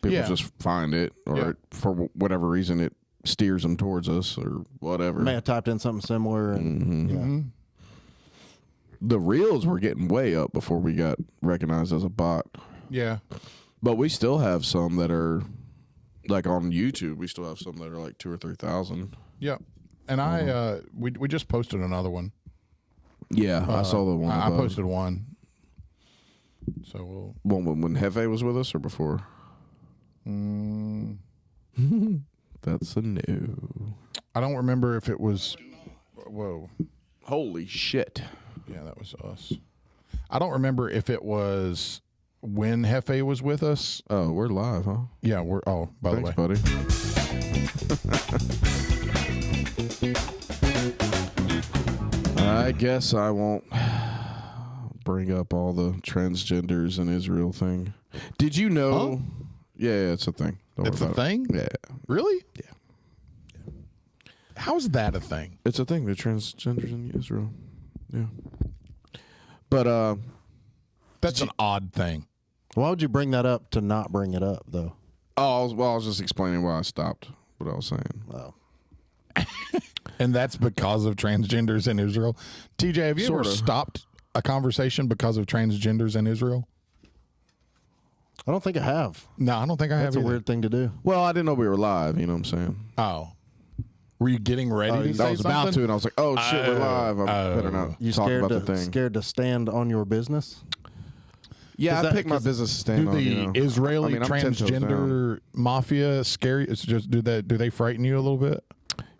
People just find it, or for whatever reason it steers them towards us or whatever. May have typed in something similar. And, The reels were getting way up before we got recognized as a bot. Yeah. But we still have some that are, like on YouTube, we still have some that are like 2,000 or 3,000. Yeah. And we just posted another one. Yeah, I saw the one. I posted one. So we'll... When Hefe was with us or before? That's a no. I don't remember if it was... Whoa. Holy shit. Yeah, that was us. I don't remember if it was when Hefe was with us. Oh, we're live, huh? Yeah, we're... Oh, by Thanks, the way. Buddy. I guess I won't bring up all the transgenders in Israel thing. Did you know... Oh? Yeah, it's a thing. It's a thing? Yeah. Really? Yeah. How is that a thing? It's a thing. They're transgenders in Israel. Yeah. But that's an odd thing. why would you bring that up to not bring it up, though? Oh, I was just explaining why I stopped what I was saying. Wow. And that's because of transgenders in Israel. TJ, have you ever Sorta. stopped a conversation because of transgenders in Israel? I don't think I have. No, I don't think I have That's a either. weird thing to do. Well, I didn't know we were live. You know what I'm saying? Oh. Were you getting ready to say I was about something? to, and I was like, "Oh shit, we're live. I better not You talk scared about to the thing." scared to stand on your business? Yeah, Is I that- picked my cause business to stand Do on. the You know. Israeli I mean, I'm 10 toes down. transgender mafia scary? It's just do they frighten you a little bit?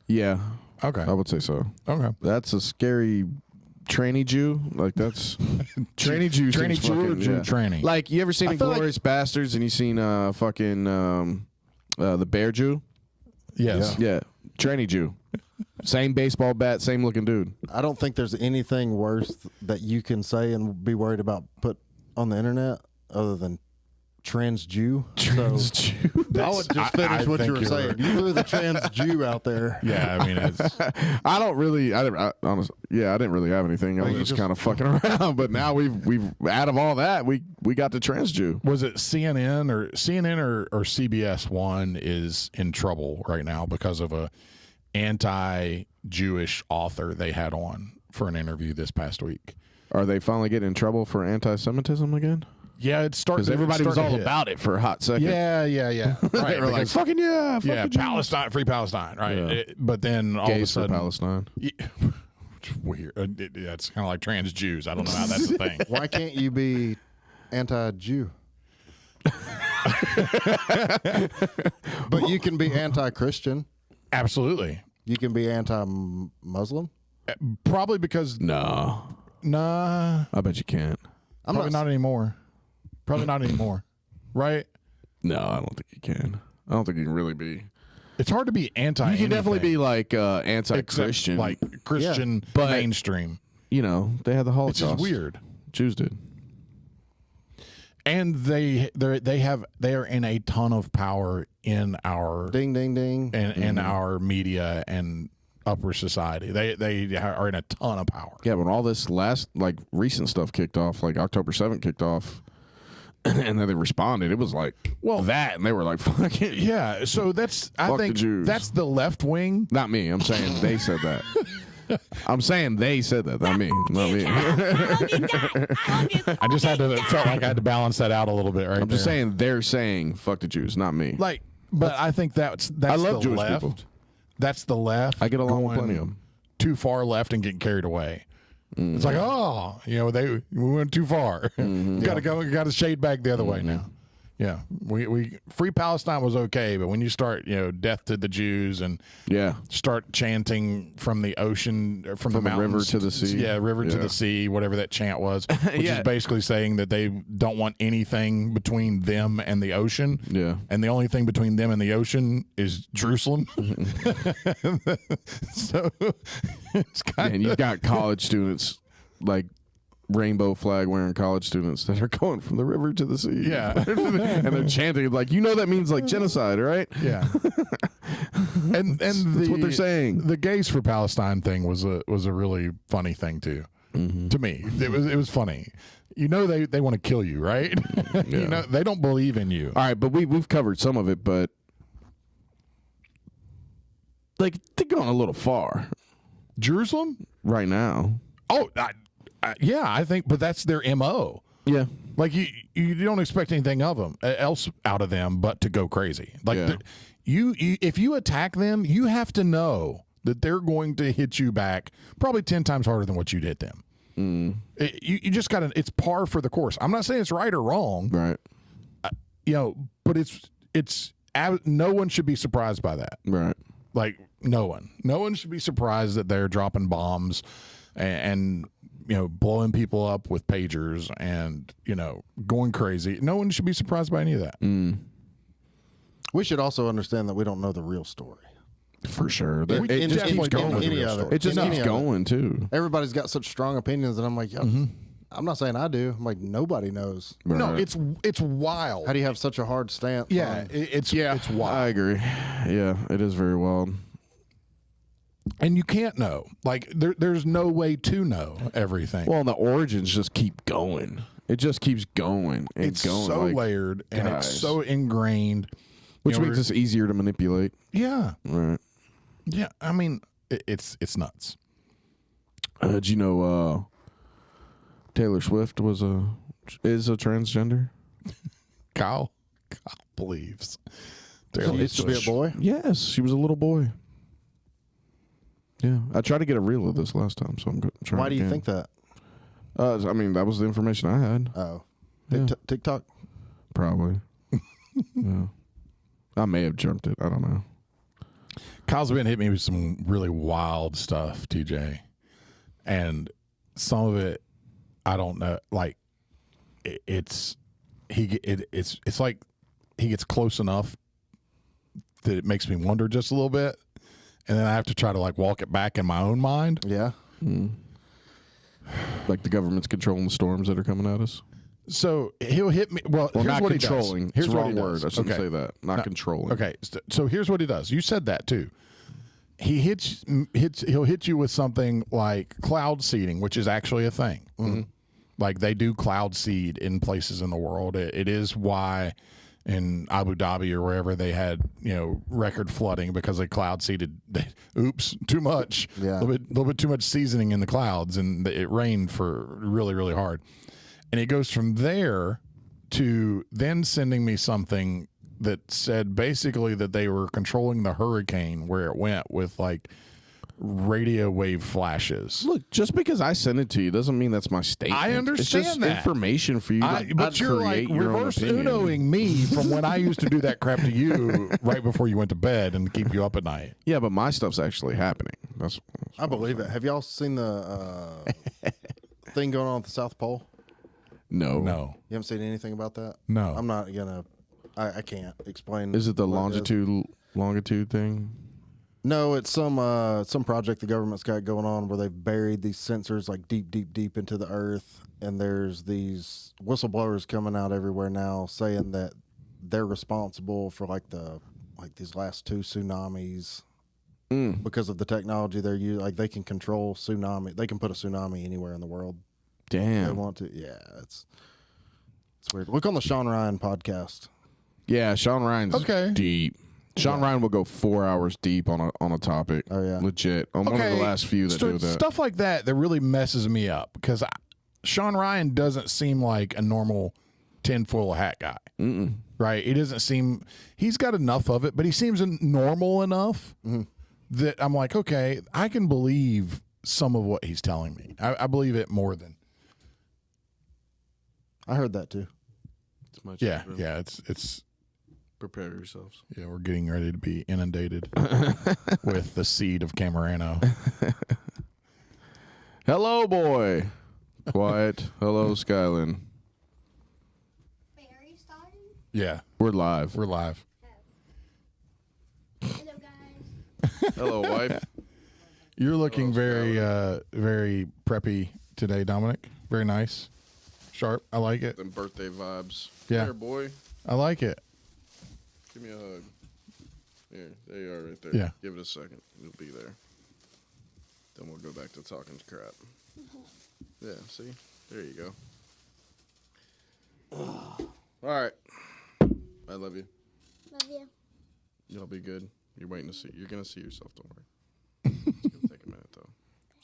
Yeah, Okay. I would say so. Okay. That's a scary tranny Jew. Like that's tranny Jew. Tranny seems Jew or fucking- Jew yeah. tranny? Like you ever seen I feel like- Inglourious Bastards and you seen fucking the Bear Jew? Yes. Yeah, tranny Jew. Same baseball bat, same looking dude. I don't think there's anything worse that you can say and be worried about put on the internet other than trans Jew. Trans So Jew. I would just finish what think you were you're saying. right. You threw the trans Jew out there. Yeah, I mean, it's, I don't really. I didn't really have anything. I was just kind of fucking around. But now we've out of all that, we got the trans Jew. was it CNN or CBS One is in trouble right now because of a anti-Jewish author they had on for an interview this past week. Are they finally getting in trouble for anti-Semitism again? Yeah, it's starting. Because everybody was all hit. about it for a hot second. Yeah. Right, Right. they were like, because- fucking yeah, yeah, fucking Jews. Palestine, free Palestine, right? Yeah. But then all Gays of a for sudden, Palestine. It's weird. Yeah, it's kind of like trans Jews. I don't know how that's a thing. Why can't you be anti-Jew? But you can be anti-Christian. Absolutely. You can be anti-Muslim. Probably because No, nah, I bet you can't. probably not anymore. Probably not anymore. Right? No, I don't think you can. I don't think you can really be. It's hard to be anti. You can definitely be like anti-Christian. like Christian but- mainstream. You know, they had the It's Holocaust. just weird. Jews did. And they are in a ton of power in our Ding, ding, ding. in our media and upper society. They are in a ton of power. Yeah, when all this recent stuff kicked off, like October 7th kicked off, and then they responded, it was like, well, that, and they were like, fuck it. Yeah, so that's I Fuck the think Jews. that's the left wing. Not me. I'm saying they said that. I'm saying they said that, not me. Not me. I just felt like I had to balance that out a little bit, right? I'm just saying they're saying fuck the Jews, not me. Like, but I think that's I love the Jewish left. people. That's the left. I get along with going plenty of them. Too far left and getting carried away. It's like, oh, we went too far. You got to go. You got to shade back the other way now. Yeah, we free Palestine was okay, but when you start, death to the Jews and Yeah. start chanting from the ocean, from the the river mountains to the sea. yeah, river to Yeah. the sea, whatever that chant was, which Yeah. is basically saying that they don't want anything between them and the ocean. Yeah. And the only thing between them and the ocean is Jerusalem. So it's kind And you've got college students, like rainbow flag wearing college students that are going from the river to the sea. Yeah. And they're chanting, like, that means like genocide, right? yeah. And That's what they're saying. The gays for Palestine thing was a really funny thing too. To me, it was funny you know they want to kill you, right? You know they don't believe in you. All right, but we've covered some of it, but like they're going a little far Jerusalem right now. Oh, yeah, I think, but that's their MO. Yeah. Like you don't expect anything of them else out of them but to go crazy. Like you if you attack them, you have to know that they're going to hit you back probably 10 times harder than what you'd hit them. You just got to. It's par for the course. I'm not saying it's right or wrong, Right. You know, but it's no one should be surprised by that. Right. Like no one should be surprised that they're dropping bombs and you know, blowing people up with pagers and, you know, going crazy. No one should be surprised by any of that. We should also understand that we don't know the real story. For sure. In- It in- just in- keeps in going. any other- It just in any keeps other. going, too. Everybody's got such strong opinions, and I'm like, yo, I'm not saying I do. I'm like, nobody knows. No, Right. it's wild. How do you have such a hard stance? Yeah, on- it's I wild. agree. Yeah, it is very wild. And you can't know. Like there's no way to know everything. Well, the origins just keep going. It just keeps going and it's going. so like, layered and it's guys. so ingrained. which You know, makes this easier to manipulate. Yeah. Right. Yeah. I mean, it's nuts. Did you know Taylor Swift is a transgender? Kyle believes. She used to be a boy. Yes, she was a little boy. Yeah, I tried to get a reel of this last time, so I'm trying. Why do you again. think that? I mean, that was the information I had. Oh, Yeah. TikTok. Probably. Yeah. I may have jumped it. I don't know. Kyle's been hitting me with some really wild stuff, TJ, and some of it I don't know. Like it's like he gets close enough that it makes me wonder just a little bit, and then I have to try to like walk it back in my own mind. Yeah. Like the government's controlling the storms that are coming at us. So he'll hit me. Well, here's not what controlling. He does. Here's It's the what wrong he word. does. I shouldn't Okay. say that. Not controlling. Okay, so here's what he does. You said that too. He he'll hit you with something like cloud seeding, which is actually a thing. Like they do cloud seed in places in the world. It is why in Abu Dhabi or wherever they had, you know, record flooding because they cloud seeded. Oops, too much. Yeah. A little bit too much seasoning in the clouds, and it rained for really, really hard. And it goes from there to then sending me something that said basically that they were controlling the hurricane where it went with like radio wave flashes. Look, just because I send it to you doesn't mean that's my statement. I understand it's just that. information for you to But you're like create your own reverse opinion. Unoing me from when I used to do that crap to you right before you went to bed and keep you up at night. Yeah, but my stuff's actually happening. That's I believe it. Have y'all seen the thing going on at the South Pole? no. No. You haven't seen anything about that? No. I'm not gonna. I can't explain. Is it the what longitude thing? No, it's some project the government's got going on where they've buried these sensors like deep into the earth, and there's these whistleblowers coming out everywhere now saying that they're responsible for like these last two tsunamis because of the technology they're using. Like they can control tsunami. They can put a tsunami anywhere in the world they Damn. want to. Yeah, it's weird. Look on the Sean Ryan podcast. Yeah, Sean Ryan's Okay. deep. Sean Ryan will go 4 hours deep on a topic. Oh, yeah. Legit. I'm one of the last few that do that. Stuff like that really messes me up because Sean Ryan doesn't seem like a normal tinfoil hat guy. Right? He doesn't seem. He's got enough of it, but he seems normal enough that I'm like, okay, I can believe some of what he's telling me. I believe it more than. I heard that too. It's much Yeah, better. yeah. It's. Prepare yourselves. Yeah, we're getting ready to be inundated with the seed of Camarano. Hello, boy. Quiet. Hello, Skylin. Wait, are you starting? Yeah, We're live. we're live. Hello, guys. Hello, wife. You're looking very, very preppy today, Dominic. Very nice, sharp. I like it. Them birthday vibes. Yeah. Here, boy. I like it. Give me a hug. Here, there you are right there. Yeah. Give it a second. You'll be there. Then we'll go back to talking crap. Yeah, see? There you go. All right. I love you. Love you. You'll be good. You're waiting to see. You're gonna see yourself. Don't worry. It's gonna take a minute though.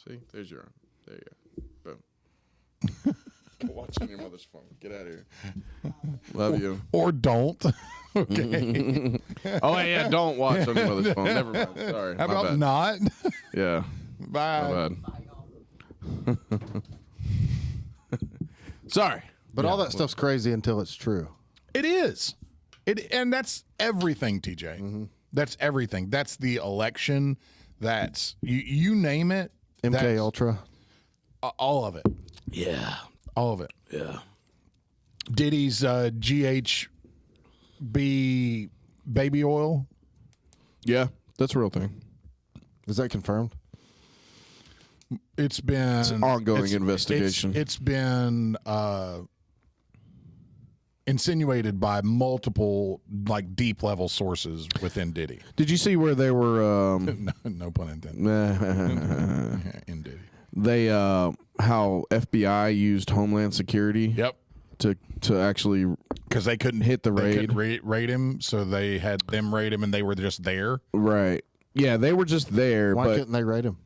See, there's your arm. There you go. Boom. Go watch on your mother's phone. Get out of here. Love you. Or don't. Okay. Oh yeah, don't watch on your mother's phone. Never mind. Sorry. How My about bad. not? Yeah. Bye. My bad. Sorry. But all that stuff's crazy until it's true. It is. And that's everything, TJ. Mm-hmm. That's everything. That's the election. That's you name it. MK that's- Ultra. All of it. Yeah. All of it. Yeah. Diddy's GHB baby oil. Yeah. That's a real thing. Is that confirmed? It's been It's an ongoing investigation. It's been insinuated by multiple like deep level sources within Diddy. Did you see where they were? No pun intended. In Diddy. They how FBI used Homeland Security. Yep. To actually Because they couldn't hit the they raid. couldn't raid him, so they had them raid him, and they were just there Right. Yeah, they were just there, Why but couldn't they rate him?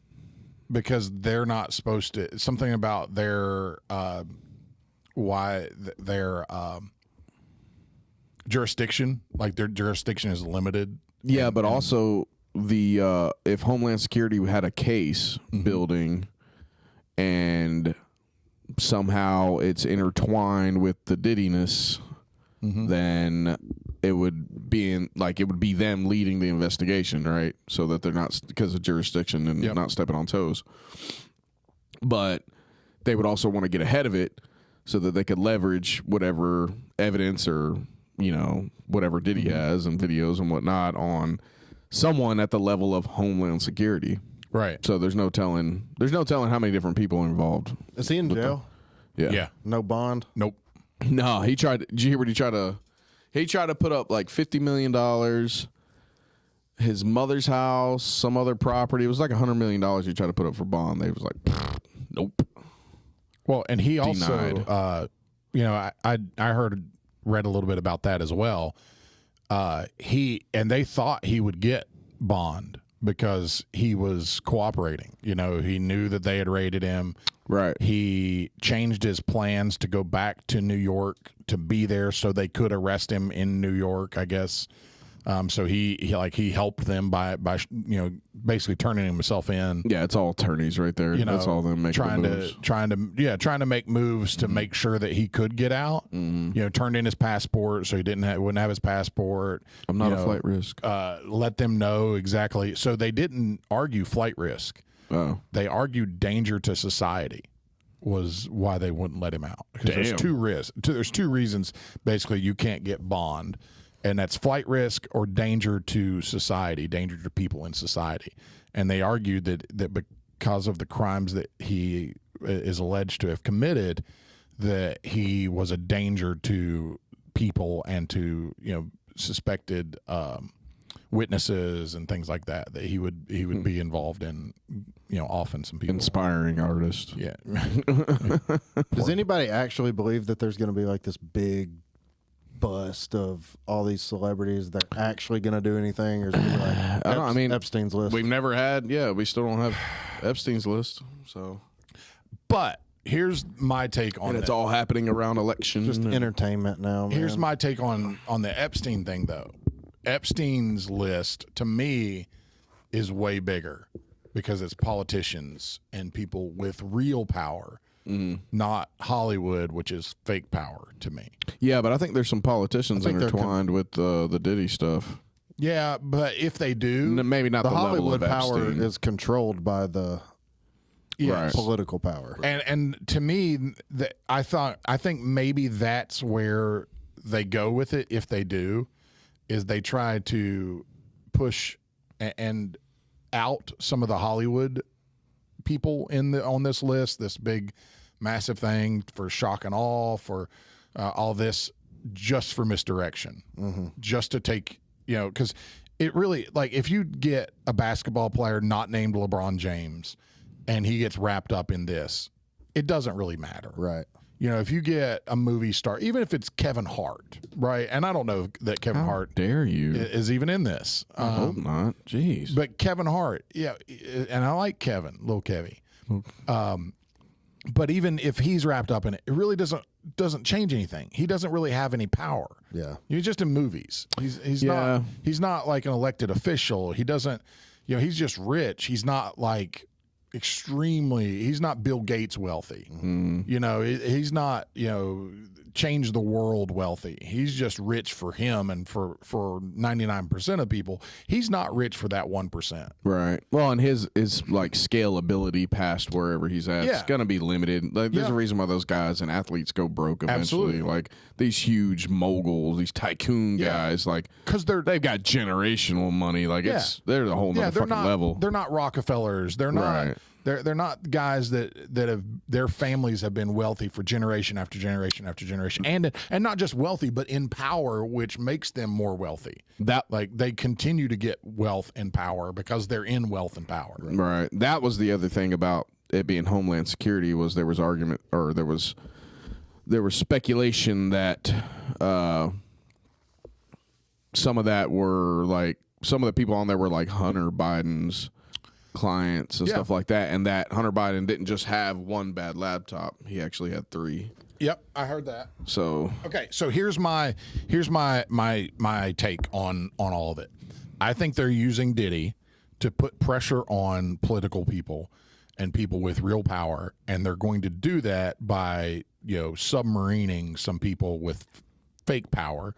because they're not supposed to. Something about their their jurisdiction, like their jurisdiction is limited. yeah, but also the if Homeland Security had a case building and somehow it's intertwined with the Diddiness, then it would be it would be them leading the investigation, right? So that they're not, because of jurisdiction and Yep. not stepping on toes. But they would also want to get ahead of it so that they could leverage whatever evidence or, whatever Diddy has and videos and whatnot on someone at the level of Homeland Security. Right. So there's no telling how many different people are involved. Is he in jail? Yeah. No bond? Nope. No, he tried. Did you hear what he tried to? He tried to put up like $50 million, his mother's house, some other property. It was like $100 million he tried to put up for bond. They was like, nope. Well, and he also, Denied. I read a little bit about that as well. They thought he would get bond because he was cooperating. He knew that they had raided him. Right. He changed his plans to go back to New York to be there so they could arrest him in New York, I guess. So he helped them by basically turning himself in. Yeah, it's all attorneys right there. That's all them making trying moves. to make moves to make sure that he could get out. Turned in his passport so he wouldn't have his passport. I'm not a flight risk. Let them know exactly. So they didn't argue flight risk. Oh, They argued danger to society was why they wouldn't let him out. 'Cause There's Damn. two risks. There's two reasons basically you can't get bond, and that's flight risk or danger to society, danger to people in society. And they argued that because of the crimes that he is alleged to have committed, that he was a danger to people and to suspected witnesses and things like that. That he would be involved in often some people. inspiring artist. Yeah. Does anybody actually believe that there's going to be like this big bust of all these celebrities that are actually going to do anything? Or is it gonna be like I mean, Epstein's list? We've never had. Yeah, we still don't have Epstein's list. So, But here's my take on and it. it's all happening around election. Just and- entertainment now. Man. Here's my take on the Epstein thing, though. Epstein's list, to me, is way bigger because it's politicians and people with real power, not Hollywood, which is fake power to me. Yeah, but I think there's some politicians I think they're intertwined with the Diddy stuff. Yeah, but if they do, Maybe not the the Hollywood level of power Epstein. is controlled by the yes. political power. And to me, I think maybe that's where they go with it. If they do, is they try to push and out some of the Hollywood people on this list, this big, massive thing for shock and awe, for all this, just for misdirection, just to take because it really, like, if you get a basketball player not named LeBron James and he gets wrapped up in this, it doesn't really matter. Right. You know, if you get a movie star, even if it's Kevin Hart, right? And I don't know that Kevin Hart dare you is even in this. I hope not. Jeez. But Kevin Hart, yeah, and I like Kevin, little Kevy. But even if he's wrapped up in it, it really doesn't change anything. He doesn't really have any power. Yeah. He's just in movies. He's not like an elected official. He doesn't, you know, he's just rich. He's not like he's not Bill Gates wealthy. You know, he's not, you know, change the world wealthy. He's just rich for him and for 99% of people. He's not rich for that 1%. Right. Well, and his like scalability past wherever he's at is going to be limited. Like, there's a reason why those guys and athletes go broke eventually. Absolutely. Like these huge moguls, these tycoon guys, like because they've got generational money. Like they're the whole nother fucking level. They're not Rockefellers. They're not. Right. They're not guys that have their families have been wealthy for generation after generation after generation, and not just wealthy, but in power, which makes them more wealthy. That like they continue to get wealth and power because they're in wealth and power. Right. That was the other thing about it being Homeland Security was there was argument or there was speculation that some of the people on there were like Hunter Biden's clients and stuff like that, and that Hunter Biden didn't just have one bad laptop; he actually had 3. Yep, I heard that. So okay, so here's my take on all of it. I think they're using Diddy to put pressure on political people and people with real power, and they're going to do that by, you know, submarining some people with fake power,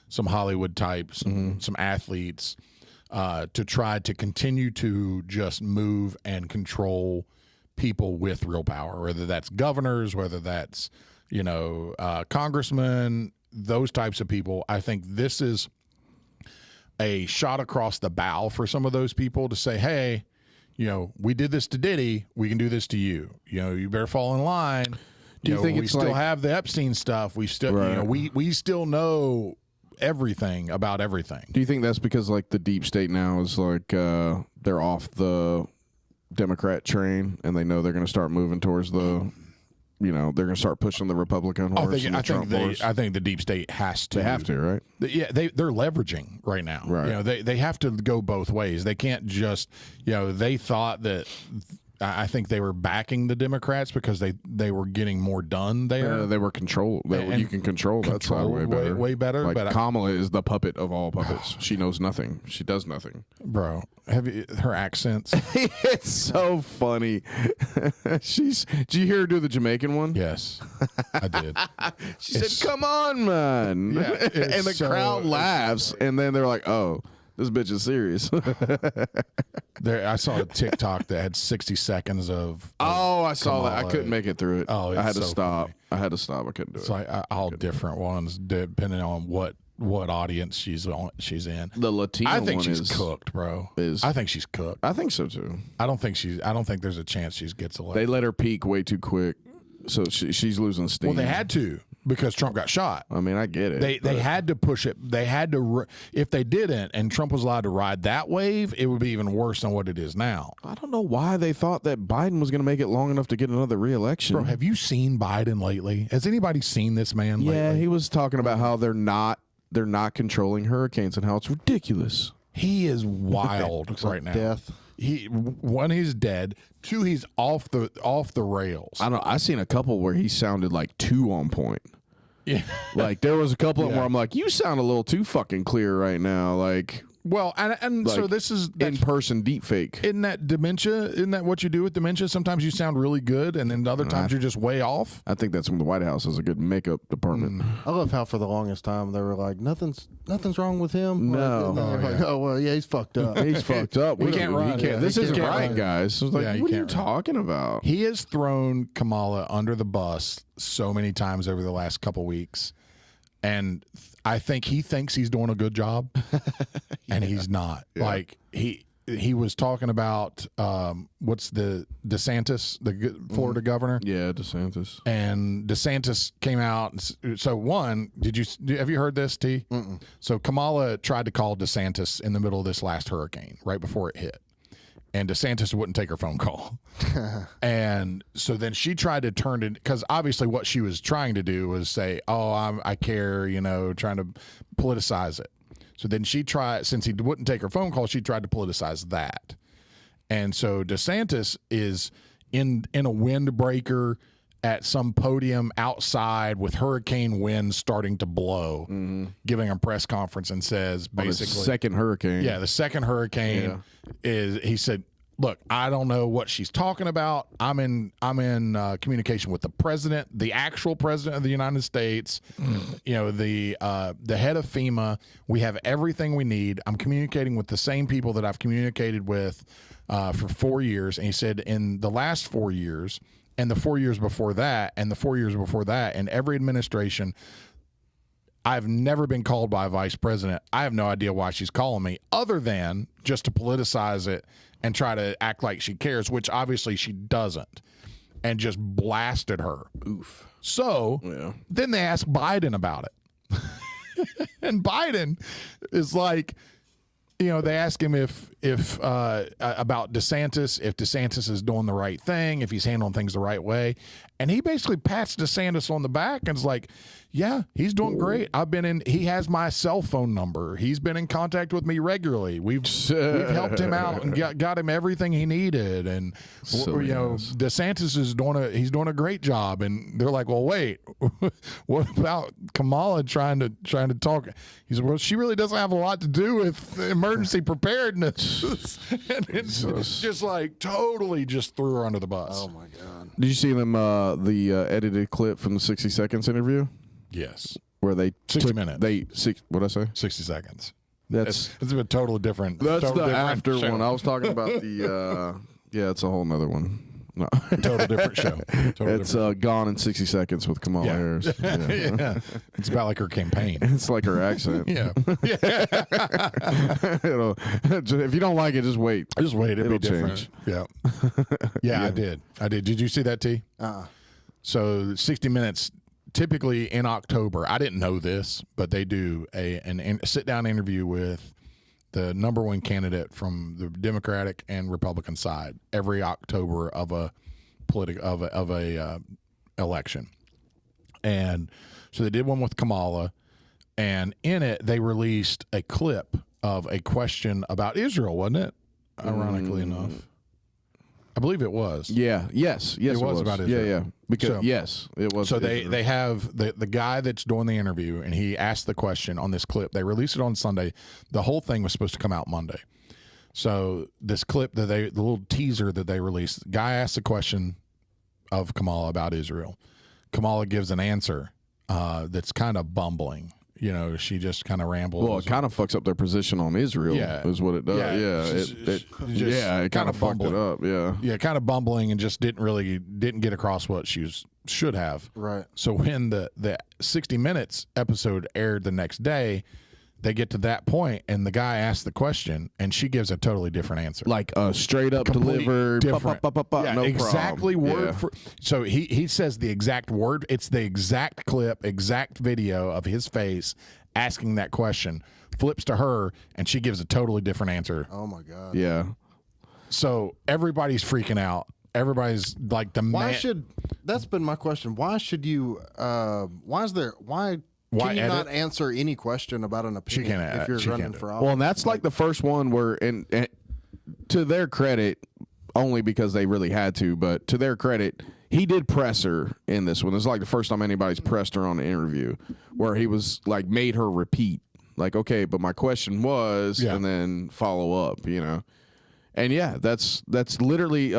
some Hollywood types, some athletes. To try to continue to just move and control people with real power, whether that's governors, whether that's, you know, congressmen, those types of people. I think this is a shot across the bow for some of those people to say, hey, you know, we did this to Diddy, we can do this to you. You know, you better fall in line. Do you think we still like, have the Epstein stuff? We still, you know, we still know everything about everything. Do you think that's because like the deep state now is like they're off the Democrat train and they know they're going to start moving towards the, you know, they're going to start pushing the Republican horse? I think the deep state has to. They have to, right? Yeah, they're leveraging right now. Right. You know, they have to go both ways. They can't just, you know, they thought that. I think they were backing the Democrats because they were getting more done there. They were controlled. You can control that side way better. Way better. Like but Kamala is the puppet of all puppets. She knows nothing. She does nothing. Bro, her accents? It's so funny. Did you hear her do the Jamaican one? Yes, I did. She said, "Come on, man," and the crowd laughs, and then they're like, "Oh, this bitch is serious." I saw a TikTok that had 60 seconds of I saw Kamala. that. I couldn't make it through it. Oh, I had to so stop. funny. I had to stop. I couldn't do It's it. like all different ones depending on what audience she's in. The Latino I think one she's is cooked, bro. I think she's cooked. I think so too. I don't think there's a chance she gets elected. They let her peak way too quick, so she's losing steam. Well, they had to because Trump got shot. I mean, I get it. They had to push it. They had to. If they didn't, and Trump was allowed to ride that wave, it would be even worse than what it is now. I don't know why they thought that Biden was going to make it long enough to get another re-election. Bro, have you seen Biden lately? Has anybody seen this man lately? Yeah, he was talking about how they're not controlling hurricanes and how it's ridiculous. He is wild right now. Death. One, he's dead. 2, he's off the rails. I seen a couple where he sounded like too on point. Yeah. Like there was a couple where I'm like, you sound a little too fucking clear right now. Like, well, and like so this is in-person deep fake. Isn't that dementia? Isn't that what you do with dementia? Sometimes you sound really good, and then other times you're just way off. I think that's when the White House has a good makeup department. I love how for the longest time they were like, nothing's wrong with him. No. Like, and then they're like, oh well, yeah, he's fucked up. He's fucked up. He can't run. Yeah, This he isn't can't right, run. guys. So it's like, Yeah, he what are you can't run. talking about? He has thrown Kamala under the bus so many times over the last couple weeks, and I think he thinks he's doing a good job, and he's not. Yeah. Like he was talking about what's the DeSantis, the Florida governor? Yeah, DeSantis. And DeSantis came out. So one, have you heard this, T? So Kamala tried to call DeSantis in the middle of this last hurricane, right before it hit. and DeSantis wouldn't take her phone call. And so then she tried to turn it, because obviously what she was trying to do was say, oh, I care, trying to politicize it. So then she tried, since he wouldn't take her phone call, she tried to politicize that. And so DeSantis is in a windbreaker at some podium outside with hurricane winds starting to blow, giving a press conference, and says basically, the second hurricane. Yeah, the second hurricane is. He said, "Look, I don't know what she's talking about. I'm in communication with the president, the actual president of the United States. The head of FEMA. We have everything we need. I'm communicating with the same people that I've communicated with for 4 years." And he said, in the last 4 years, and the 4 years before that, and the 4 years before that, in every administration, I've never been called by a vice president. I have no idea why she's calling me, other than just to politicize it and try to act like she cares, which obviously she doesn't, and just blasted her. Oof. So then they asked Biden about it. And Biden is like, they ask him if about DeSantis, if DeSantis is doing the right thing, if he's handling things the right way. And he basically pats DeSantis on the back and is like, yeah, he's doing great. He has my cell phone number. He's been in contact with me regularly. We've helped him out and got him everything he needed. And DeSantis is doing a great job. And they're like, well, wait, what about Kamala trying to talk? He said, well, she really doesn't have a lot to do with emergency preparedness. And it's just like totally just threw her under the bus. Oh my God. Did you see them the edited clip from the 60 Seconds interview? Yes. Where they 60 minutes. What'd I say? 60 seconds. That's a totally different. That's totally the different after show. one. I was talking about the it's a whole nother one. No. Total different show. It's Gone in 60 Seconds with Kamala Harris. Yeah. Yeah. It's about like her campaign. It's like her accent. Yeah. If you don't like it, just wait. Just wait. It'll be change. different. Yeah. I did. Did you see that, T? So 60 Minutes, typically in October, I didn't know this, but they do a sit-down interview with the number one candidate from the Democratic and Republican side every October of a election. And so they did one with Kamala, and in it they released a clip of a question about Israel, wasn't it? Ironically enough. I believe it was. Yeah. Yes. It was about Israel. Yeah. Because yes, it was. So they have the guy that's doing the interview, and he asked the question on this clip. They released it on Sunday. The whole thing was supposed to come out Monday. So this clip the little teaser that they released, the guy asked the question of Kamala about Israel. Kamala gives an answer that's kind of bumbling. She just kind of rambles. Well, it kind of fucks up their position on Israel. Yeah. Is what it does. Yeah. It kind of fucked it up. Yeah. Yeah, kind of bumbling, and just didn't get across what she should have. Right. So when the 60 Minutes episode aired the next day, they get to that point, and the guy asks the question, and she gives a totally different answer. Like straight up Completely delivered. different. No exactly problem. word for. So he says the exact word. It's the exact clip, exact video of his face asking that question. Flips to her, and she gives a totally different answer. Oh my God. Yeah. So everybody's freaking out. Everybody's like that's been my question. Why should you? Why can you not answer any question about an opinion if you're running for office? Well, and that's like the first one where, and to their credit, only because they really had to, but to their credit, he did press her in this one. This is like the first time anybody's pressed her on an interview, where he was like made her repeat, like, okay, but my question was, and then follow up, And yeah, that's literally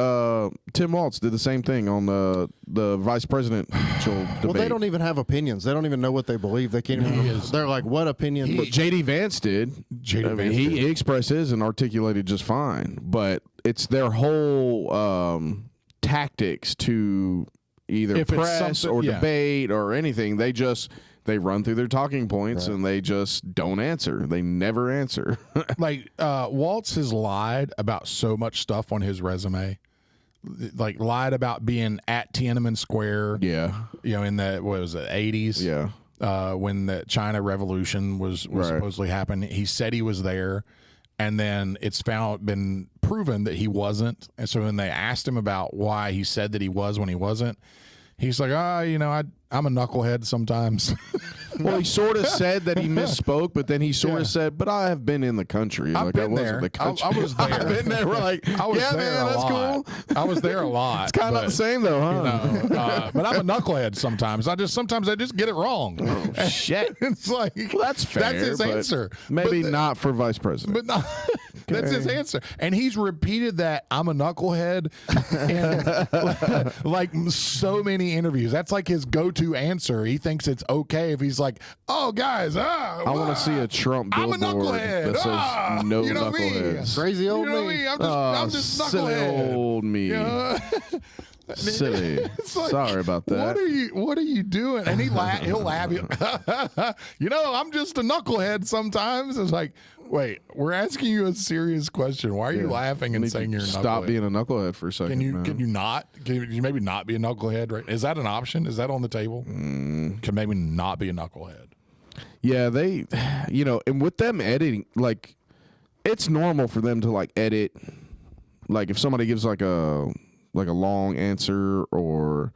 Tim Walz did the same thing on the vice presidential debate. Well, they don't even have opinions. They don't even know what they believe. They can't even. They're like, what opinion? J.D. Vance did. He expressed his and articulated just fine, but it's their whole tactics to either press or debate or anything. They run through their talking points and they just don't answer. They never answer. Like Waltz has lied about so much stuff on his resume. Like lied about being at Tiananmen Square. Yeah. In the 80s. Yeah. When the China Revolution was supposedly happening. He said he was there, and then it's been proven that he wasn't. And so when they asked him about why he said that he was when he wasn't, he's like, I'm a knucklehead sometimes. Well, he sort of said that he misspoke, but then he sort of said, "But I have been in the country. I've like been I was there. in the country. I was there. I've been there." We're like, I was "Yeah, there man, a that's lot. cool." I was there a lot. It's kind of not the same, though, huh? But I'm a knucklehead sometimes. Sometimes I just get it wrong. Oh, shit. It's like, Well, that's fair. That's his but answer. Maybe not for vice president. But no, that's his answer. And he's repeated that I'm a knucklehead in like so many interviews. That's like his go-to answer. He thinks it's okay if he's like, "Oh, guys, I want to see a Trump I'm a billboard knucklehead. that says no you know knuckleheads. Crazy old You know me. me. I'm just silly knucklehead. old me. Yeah. Silly. It's like, Sorry about that. What are you doing? And he'll laugh. I'm just a knucklehead sometimes. It's like, wait, we're asking you a serious question. Why are you laughing and saying you're a knucklehead? Stop being a knucklehead for a second. Can you not? Can you maybe not be a knucklehead? Right? Is that an option? Is that on the table? Can maybe not be a knucklehead? Yeah, they, and with them editing, like, it's normal for them to like edit, like if somebody gives like a long answer, or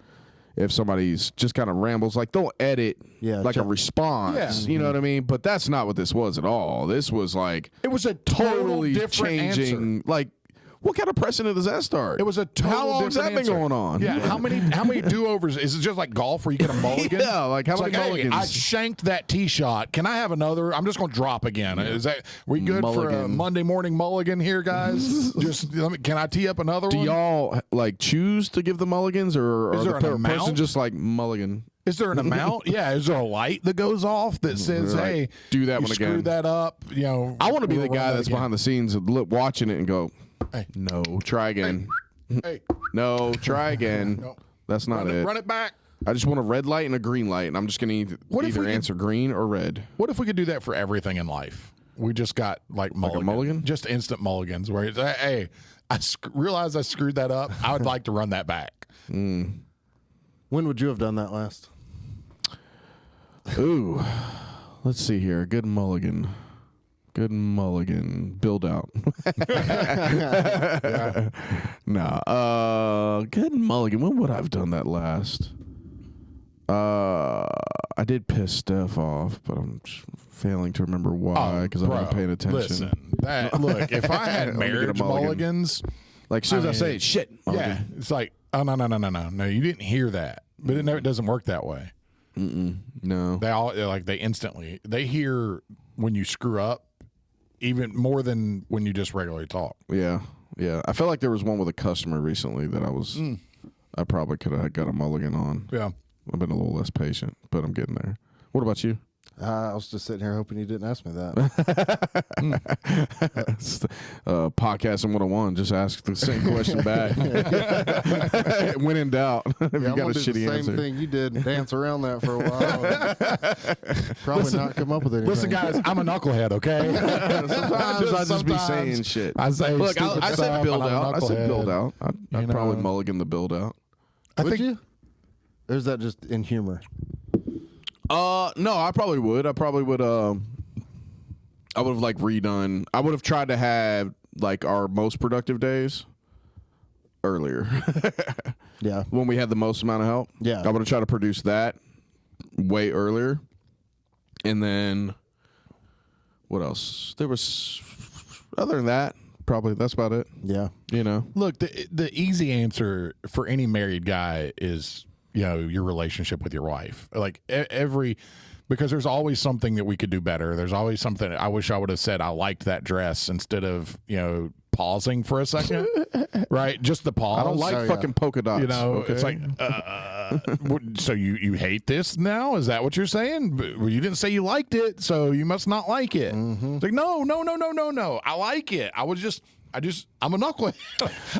if somebody's just kind of rambles, like they'll edit like a response. Yeah. You know what I mean? But that's not what this was at all. This was like It was a totally different changing. answer. Like, what kind of precedent does that start? It was a total How long has that different been answer. going on? Yeah. How many do-overs? Is it just like golf where you get a mulligan? Yeah, like how It's many like, mulligans? Hey, I shanked that tee shot. Can I have another? I'm just going to drop again. Is that we good for a Mulligan. Monday morning mulligan here, guys? Can I tee up another Do one? y'all like choose to give the mulligans, or Is are there the an amount? person just like mulligan? Is there an amount? Yeah. Is there a light that goes off that says, Like, "Hey, do that you one screwed again." that up"? I want to be we'll the run guy that that's again. behind the scenes watching it and go, Hey. no, try again. Hey, No, try again. No. That's not it. run it back. I just want a red light and a green light, and I'm just going to What if either we could- answer green or red. What if we could do that for everything in life? We just got like mulligan, mulligan? just instant mulligans. Where it's, hey, I realized I screwed that up. I would like to run that back. When would you have done that last? Ooh, let's see here. Good mulligan. Good mulligan. Build out. No. Good mulligan. When would I have done that last? I did piss Steph off, but I'm just failing to remember why because I'm not Bro, paying attention. Listen, look, if I had Let me get a marriage mulligan. mulligans, Like as soon as I mean, say it, shit. yeah, Mulligan. it's like, oh no, you didn't hear that. But it doesn't work that way. No. They instantly hear when you screw up even more than when you just regularly talk. Yeah. Yeah. I felt like there was one with a customer recently that I probably could have got a mulligan on. Yeah. I've been a little less patient, but I'm getting there. What about you? I was just sitting here hoping you didn't ask me that. Podcasting 101. Just ask the same question back. When in doubt, if you I'm got a gonna do the shitty same answer. thing you did and dance around that for a while. And probably not come up with anything. Listen, guys, I'm a knucklehead, okay? Sometimes I just be saying shit. I say Look, stupid I stuff, said build and I'm a out. I said build knucklehead. out. I'd probably mulligan the build out. Would you? Or is that just in humor? No, I probably would. I probably would. I would have like redone. I would have tried to have like our most productive days earlier. Yeah. When we had the most amount of help. Yeah. I would have tried to produce that way earlier. And then what else? There was other than that, probably that's about it. Yeah. You know. Look, the easy answer for any married guy is, your relationship with your wife. Like because there's always something that we could do better. There's always something I wish I would have said I liked that dress instead of, pausing for a second. Right? Just the pause. I don't like fucking polka dots. Okay? It's like, so you hate this now? Is that what you're saying? Well, you didn't say you liked it, so you must not like it. It's like, no. I like it. I'm a knucklehead.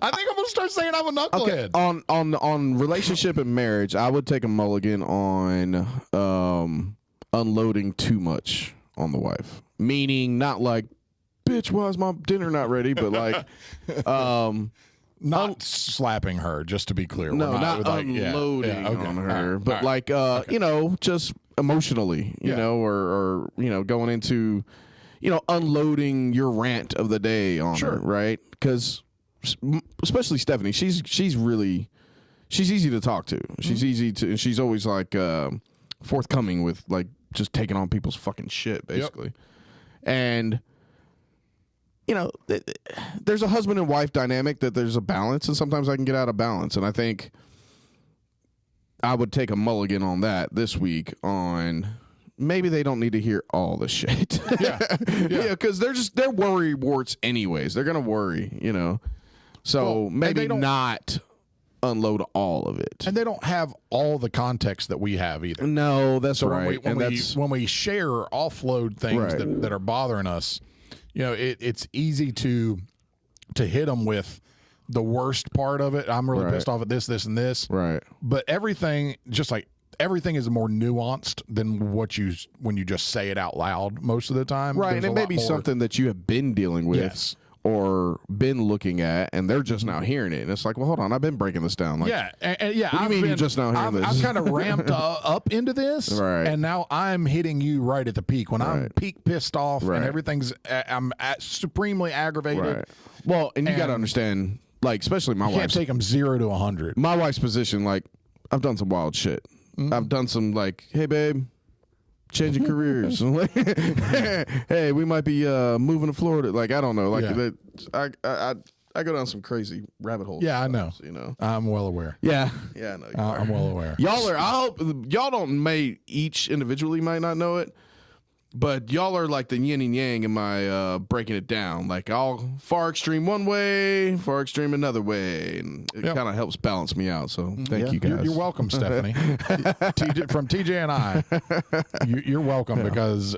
I think I'm gonna start saying I'm a knucklehead. Okay. On relationship and marriage, I would take a mulligan on unloading too much on the wife. Meaning not like, bitch, why is my dinner not ready? But like Not slapping her, just to be clear. no, We're not like, unloading okay, on all her. right, But all right. like just emotionally, you know, or going into unloading your rant of the day on her, right? Because especially Stephanie, she's easy to talk to. She's easy to, and she's always like forthcoming with like just taking on people's fucking shit, basically. And there's a husband and wife dynamic that there's a balance, and sometimes I can get out of balance. And I think I would take a mulligan on that this week on maybe they don't need to hear all the shit. Because they're worry warts anyways. They're gonna worry, So maybe not unload all of it. And they don't have all the context that we have either. No, that's so right. When we share or offload things that are bothering us, it's easy to hit them with the worst part of it. I'm really pissed off at this, and this. Right. But everything is more nuanced than when you just say it out loud most of the time. Right. And it may be something that you have been dealing with or been looking at, and they're just now hearing it. And it's like, well, hold on, I've been breaking this down. Like, what do you mean you're just now hearing this? I've kind of ramped up into this, and now I'm hitting you right at the peak. When I'm peak pissed off and everything's, I'm supremely aggravated. Right. Well, and you got to understand, like, especially my wife. You can't take them 0 to 100. My wife's position, like, I've done some wild shit. I've done some, like, hey, babe, changing careers. Hey, we might be moving to Florida. Like, I don't know. Like, I go down some crazy rabbit holes. Yeah, I know. I'm well aware. Yeah, I know. I'm well aware. I hope y'all don't each individually might not know it, but y'all are like the yin and yang in my breaking it down. Like, I'll far extreme one way, far extreme another way, and it kind of helps balance me out. So thank you guys. You're welcome, Stephanie. From TJ and I, you're welcome because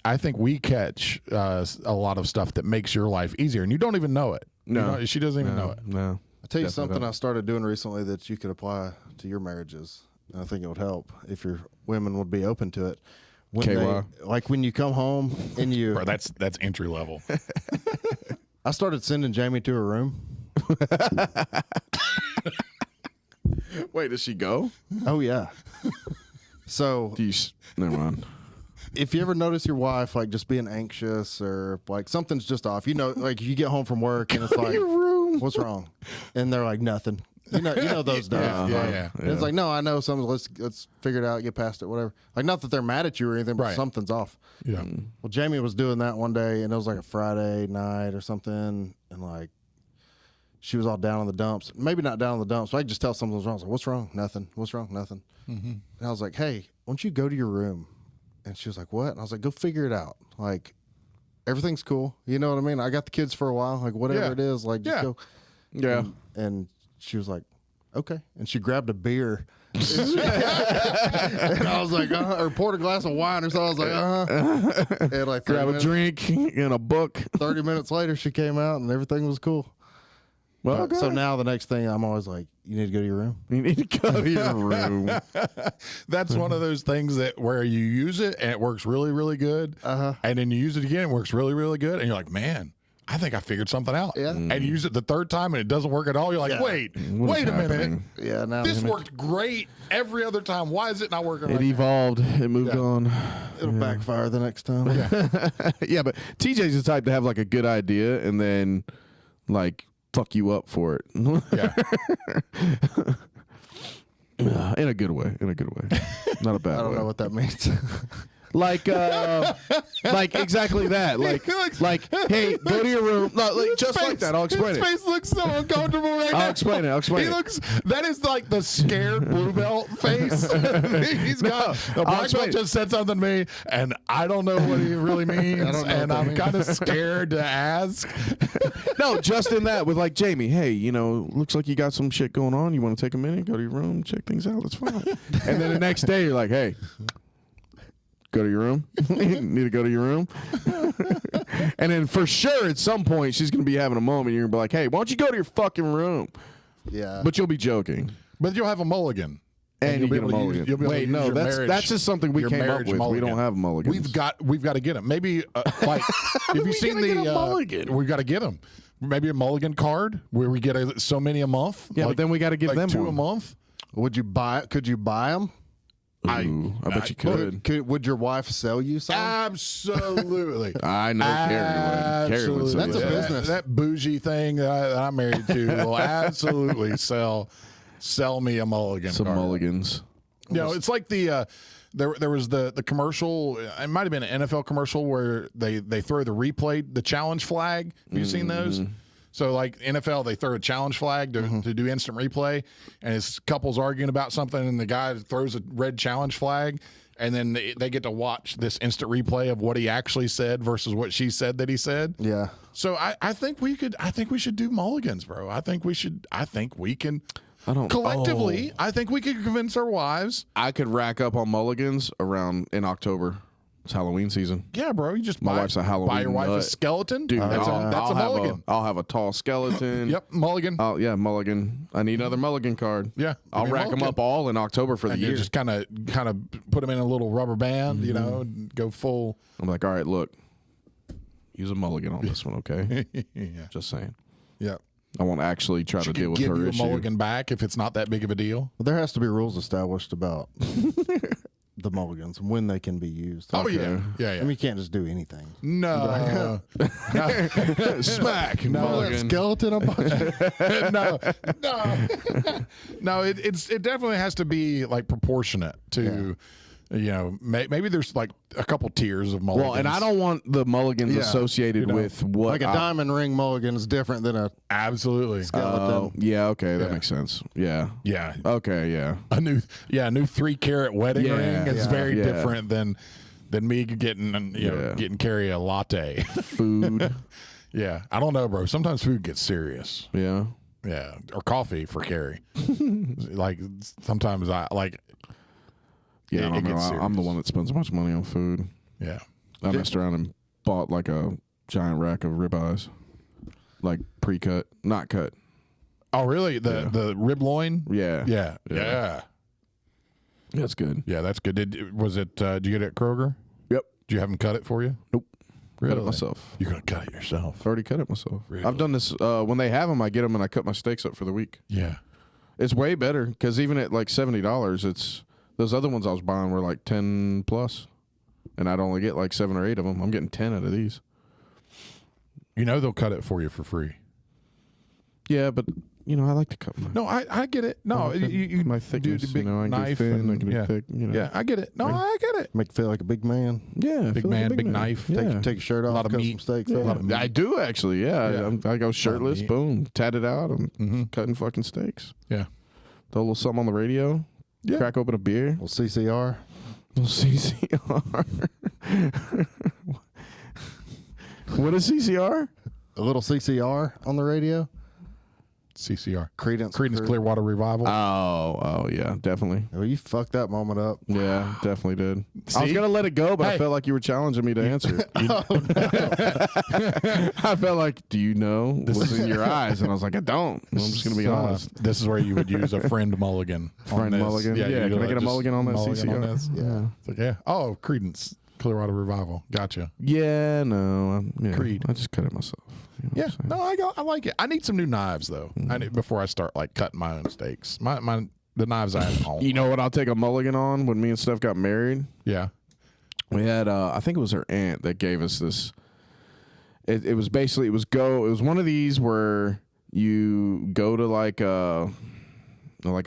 I think we catch a lot of stuff that makes your life easier, and you don't even know it. No, she doesn't even know it. No. I'll tell you something I started doing recently that you could apply to your marriages. And I think it would help if your women would be open to it. When you come home and you... Bro, that's entry level. I started sending Jamie to her room. Wait, does she go? Oh, yeah. So... Never mind. If you ever notice your wife, like, just being anxious or, like, something's just off, like, you get home from work and it's like, what's wrong? And they're like, nothing. You know those days. Yeah. And it's like, no, I know something. Let's figure it out, get past it, whatever. Like, not that they're mad at you or anything, but something's off. Yeah. Well, Jamie was doing that one day, and it was like a Friday night or something, and like she was all down in the dumps. Maybe not down in the dumps, but I could just tell something was wrong. I was like, what's wrong? Nothing. What's wrong? Nothing. And I was like, hey, why don't you go to your room? And she was like, what? And I was like, go figure it out. Like, everything's cool. You know what I mean? I got the kids for a while. Like, whatever it is, like, just go. Yeah. And she was like, okay. And she grabbed a beer. And I was like, or poured a glass of wine or something. I was like, And like, grab a drink and a book. 30 minutes later, she came out and everything was cool. Well, so now the next thing, I'm always like, you need to go to your room. You need to go to your room. That's one of those things where you use it and it works really, really good. And then you use it again, it works really, really good. And you're like, man, I think I figured something out. Yeah. And you use it the third time and it doesn't work at all. You're like, wait a minute. Yeah, now This worked great every other time. Why is it not working It right evolved. It moved on. It'll backfire the next time. Yeah, but TJ's the type to have like a good idea and then like fuck you up for it. Yeah. In a good way. Not a bad way. I don't know what that means. Like exactly that. Like, hey, go to your room. No, like, just like that. I'll explain His it. face looks so uncomfortable right now. I'll explain it. He looks. That is like the scared blue belt face. He's got. The black belt just said something to me, and I don't know what he really means, and I'm kind of scared to ask. No, just in that with like Jamie. Hey, looks like you got some shit going on. You want to take a minute, go to your room, check things out. That's fine. And then the next day, you're like, hey. Go to your room. You need to go to your room. And then for sure at some point she's going to be having a moment. You're going to be like, hey, why don't you go to your fucking room? Yeah. But you'll be joking. But you'll have a mulligan. And you'll be able to mulligan. Wait, no, that's just something we came up with. Mulligan. We don't have mulligans. We've got to get them. Maybe like if you've seen mulligan? We've got to get them. Maybe a mulligan card where we get so many a month. Yeah, but then we got to give them 2 one. a month. Could you buy them? Ooh, I bet you could. Would your wife sell you some? Absolutely. I know Carrie would. Carrie would sell That's a you that. business. That bougie thing that I'm married to will absolutely sell me a mulligan. Some card. mulligans. You know, it's like the there was the commercial. It might have been an NFL commercial where they throw the replay, the challenge flag. Have you seen those? So like NFL, they throw a challenge flag to do instant replay, and it's couples arguing about something, and the guy throws a red challenge flag, and then they get to watch this instant replay of what he actually said versus what she said that he said. Yeah. So I think we should do mulligans, bro. I think we can. Collectively, I think we could convince our wives. I could rack up on mulligans around in October. It's Halloween season. Yeah, bro. You just My wife's a Halloween buy your wife nut. a skeleton. Dude, that's a mulligan. I'll have a tall skeleton. Yep, mulligan. Oh yeah, mulligan. I need another mulligan card. Yeah, I'll rack them up all in October for the and you year. just kind of put them in a little rubber band, you know, and go full. I'm like, all right, look, use a mulligan on this one, okay? Yeah. Just saying. Yeah. I won't actually try to deal with give her you a issue. mulligan back if it's not that big of a deal. Well, there has to be rules established about the mulligans and when they can be used. Oh yeah. I mean, you can't just do anything. No. Smack. No. Mulligan. Skeleton on no. No. It definitely has to be like proportionate to, you know, maybe there's like a couple tiers of mulligans. Well, and I don't want the mulligans Yeah. associated with what like a diamond ring mulligan is different than a absolutely. skeleton. yeah, okay, that Yeah. makes sense. Yeah. Yeah. Okay, yeah. A new 3-carat wedding Yeah, ring is yeah, very yeah. different than me getting getting Carrie a latte. Food. Yeah, I don't know, bro. Sometimes food gets serious. Yeah. Yeah, or coffee for Carrie. Like sometimes I like. Yeah, It I don't know. gets I'm the serious. one that spends so much money on food. Yeah. I messed around and bought like a giant rack of ribeyes, like pre-cut, not cut. Oh, really? The rib loin? Yeah. Yeah. Yeah. Yeah. That's good. Yeah, that's good. Did you get it at Kroger? Yep. Did you have them cut it for you? Nope. Really? Cut it myself. You're gonna cut it yourself? I've already cut it myself. Really? I've done this when they have them. I get them and I cut my steaks up for the week. Yeah. It's way better because even at like $70, it's those other ones I was buying were like 10 plus, and I'd only get like 7 or 8 of them. I'm getting 10 out of these. You know they'll cut it for you for free. Yeah, but you know I like to cut my. No, I get it. No, you my do thickness, the big you know, I knife get thin, and I can yeah. be thick, you know. Yeah, I get it. No, I get it. Make you feel like a big man. Yeah, Big feel like a man, big knife. Yeah. Take your shirt off, lot of cut meat. some steaks Yeah. up. I do actually. Yeah, Yeah. I go shirtless, meat. boom, tat it out, and cutting fucking steaks. Yeah. Throw a little something on the radio. Yeah. Crack open a beer. Well, CCR. Little CCR. What is CCR? A little CCR on the radio. CCR. Credence Clearwater Revival. Oh, yeah, definitely. Well, you fucked that moment up. Yeah, definitely did. I was See? gonna let it go, but I Hey. felt like you were challenging me to answer. I felt like, do you know what's in your eyes? And I was like, I don't. I'm just gonna be honest. This is where you would use a friend mulligan. on Friend this. mulligan? Yeah, you can I do get a just mulligan on that mulligan CCR? this? Yeah. It's like, yeah. Oh, Credence. Clearwater Revival. Gotcha. Yeah, no. Creed. I just cut it myself. You know Yeah. what I'm saying? No, I like it. I need some new knives though. I need before I start like cutting my own steaks. The knives I have at home. You know what I'll take a mulligan on when me and Steph got married? Yeah. We had I think it was her aunt that gave us this. It was basically it was one of these where you go to like a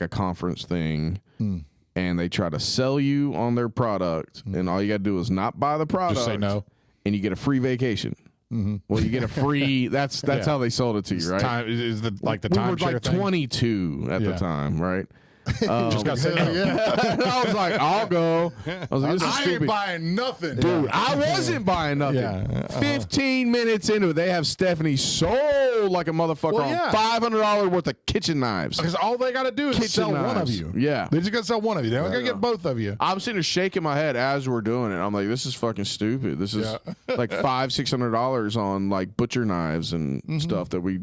conference thing and they try to sell you on their product and all you gotta do is not buy the product. Just say no. And you get a free vacation. Well, you get a free. That's Yeah. how they sold it to you, right? Time is the like the we time were like 22 at the Yeah. time, right? Just gotta say no. I was like, I'll go. I was like, this is I ain't stupid. buying nothing, Dude, I wasn't buying nothing. Yeah. 15 minutes into it, they have Stephanie sold like a motherfucker Well, on yeah. $500 worth of kitchen knives. Because all they got to do is Kitchen sell one of knives. you. Yeah. They just got to sell one of you. They don't got to get both of you. I'm sitting there shaking my head as we're doing it. I'm like, this is fucking stupid. This is like $500-$600 on like butcher knives and stuff that we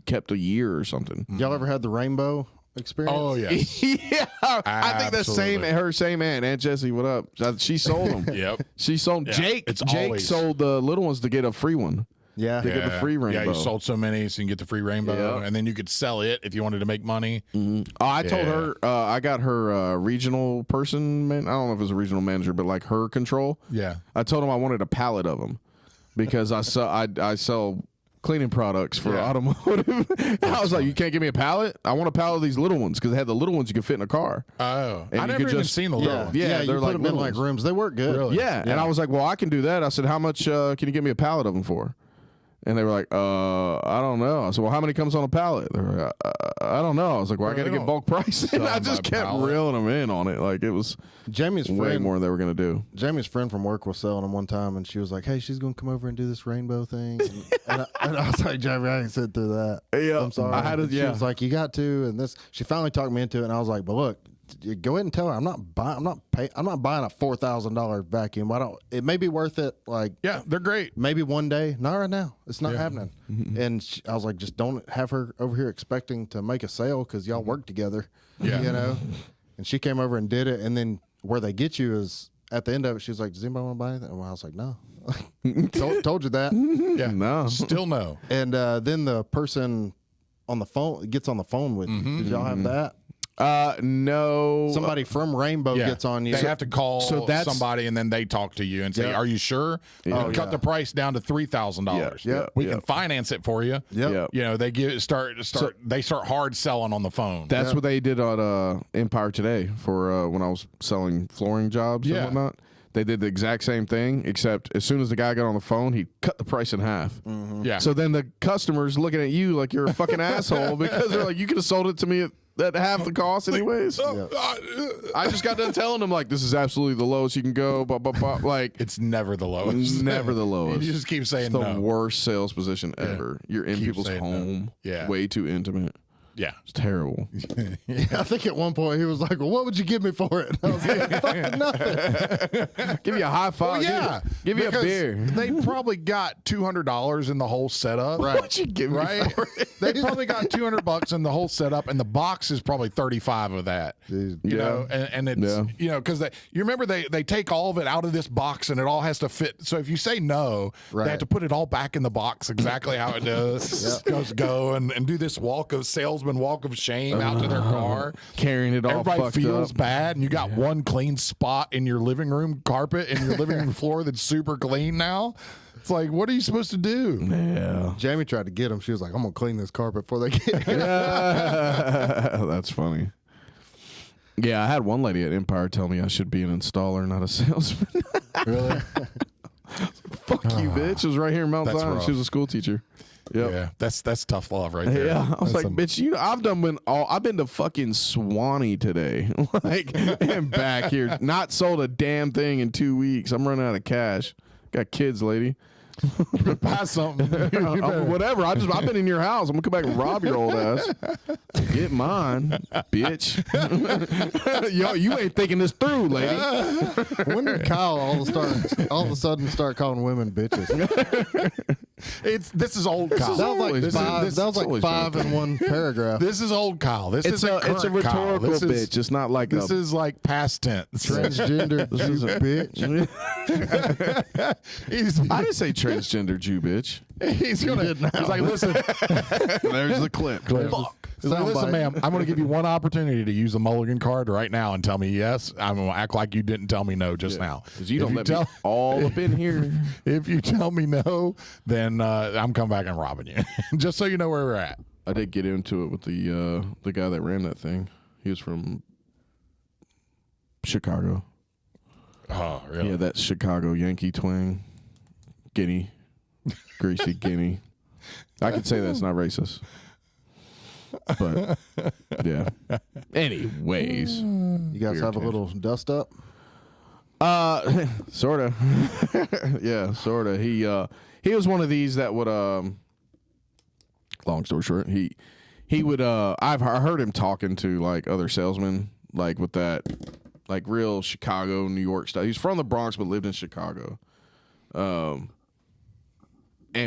kept a year or something. Y'all ever had the rainbow experience? Oh yeah. Yeah, I think the same Absolutely. Aunt Jessie. What up? She sold them. Yep. She sold Yeah, Jake. it's Jake always- sold the little ones to get a free one. Yeah. to get the free rainbow. Yeah, you sold so many, so you can get the free rainbow, Yeah. and then you could sell it if you wanted to make money. Oh, I told Yeah. her I got her regional person. I don't know if it was a regional manager, but like her control. Yeah. I told him I wanted a pallet of them because I sell cleaning products for Yeah. automotive. I was like, you can't give me a pallet? I want a pallet of these little ones because they had the little ones you could fit in a car. Oh, And I you never could even just- seen the Yeah, little one. Yeah, yeah. they're You put like them in little like ones. rooms. They work good. Really? Yeah. And I was like, well, I can do that. I said, how much can you give me a pallet of them for? And they were like, I don't know. I said, well, how many comes on a pallet? They were like, I don't know. I was like, well, I got to get bulk pricing. I just kept reeling them in on it. Like, it was Jamie's way friend, more than they were going to do. Jamie's friend from work was selling them one time, and she was like, "Hey, she's gonna come over and do this rainbow thing." And I was like, "Jamie, I ain't sit through that. Yeah, I'm sorry." I had to- And She yeah. was like, "You got to," and this. She finally talked me into it, and I was like, "But look, go ahead and tell her I'm not buying a $4,000 vacuum. It may be worth it. Like, Yeah, they're great. maybe one day. Not right now. It's not Yeah. happening." And I was like, just don't have her over here expecting to make a sale because y'all work together. Yeah. You know? And she came over and did it. And then where they get you is at the end of it, she was like, does anybody want to buy anything? And I was like, no. told you that. Yeah, No. still no. And then the person on the phone gets on the phone with you. Did y'all have that? No. Somebody from Rainbow Yeah. gets on you. They have to call so that's- somebody, and then they talk to you and say, Yeah. "Are you sure? Yeah. Cut the price down to $3,000. Yeah. We Yeah. can finance it for you." Yep. Yeah. You know, they they start hard selling on the phone. That's what they did on Empire Today for when I was selling flooring jobs Yeah. and whatnot. They did the exact same thing, except as soon as the guy got on the phone, he cut the price in half. Yeah. So then the customer's looking at you like you're a fucking asshole because they're like, you could have sold it to me at half the cost anyways. I just got done telling them like, this is absolutely the lowest you can go. Blah, blah, blah. Like, it's never the lowest. never the lowest. You just keep saying It's the no. worst sales position ever. You're in Keep people's saying no. home. Yeah. Way too intimate. Yeah. It's terrible. I think at one point he was like, well, what would you give me for it? I was like, fucking nothing. Give you a high five. Yeah. Give you a because beer. They probably got $200 in the whole setup. Right. What'd you give me Right? for it? They probably got $200 in the whole setup, and the box is probably 35 of that. Dude. You Yeah. know, and it's Yeah. you know, because you remember they take all of it out of this box and it all has to fit. So if you say no, Right. they have to put it all back in the box exactly how it does. Go and do this salesman walk of shame out to their car. Carrying it all Everybody fucked feels up. bad, and you got one clean spot in your living room carpet and your living room floor that's super clean now. It's like, what are you supposed to do? Yeah. Jamie tried to get him. She was like, I'm going to clean this carpet before they get here. That's funny. Yeah, I had one lady at Empire tell me I should be an installer, not a salesman. Really? Fuck you, bitch. It was right here in Mount That's Zion. rough. She was a school teacher. Yep. Yeah, that's tough love right there. Yeah, I was That's like, bitch, I've been to fucking Swanee today, like, and back here, not sold a damn thing in 2 weeks. I'm running out of cash. Got kids, lady. buy something. Whatever. I've been in your house. I'm gonna come back and rob your old ass. Get mine, bitch. Yo, you ain't thinking this through, lady. When did Kyle all of a sudden start calling women bitches? This is old Kyle. That was like Always five. been. That was like Always five been. in one paragraph. This is old Kyle. This It's is a current Kyle. rhetorical This is- bitch. It's not like This a, is like past tense. Transgender Jew bitch. I didn't say transgender Jew, bitch. He's gonna. He's like, listen, There's the clip. Fuck. He's like, listen, Soundbite. ma'am, I'm going to give you one opportunity to use the Mulligan card right now and tell me yes. I'm going to act like you didn't tell me no just now. Because you If don't let me all up in here. If you tell me no, then I'm coming back and robbing you. Just so you know where we're at. I did get into it with the guy that ran that thing. He was from Chicago. Oh, really? Yeah, that Chicago Yankee twang. Guinea. Greasy Guinea. I could say that's not racist. But, yeah. Anyways. You guys Weird have a tangent. little dust up? Sorta. Yeah, sorta. He was one of these that would, long story short, he would, I heard him talking to, like, other salesmen, like, with that, like, real Chicago, New York stuff. He's from the Bronx, but lived in Chicago. And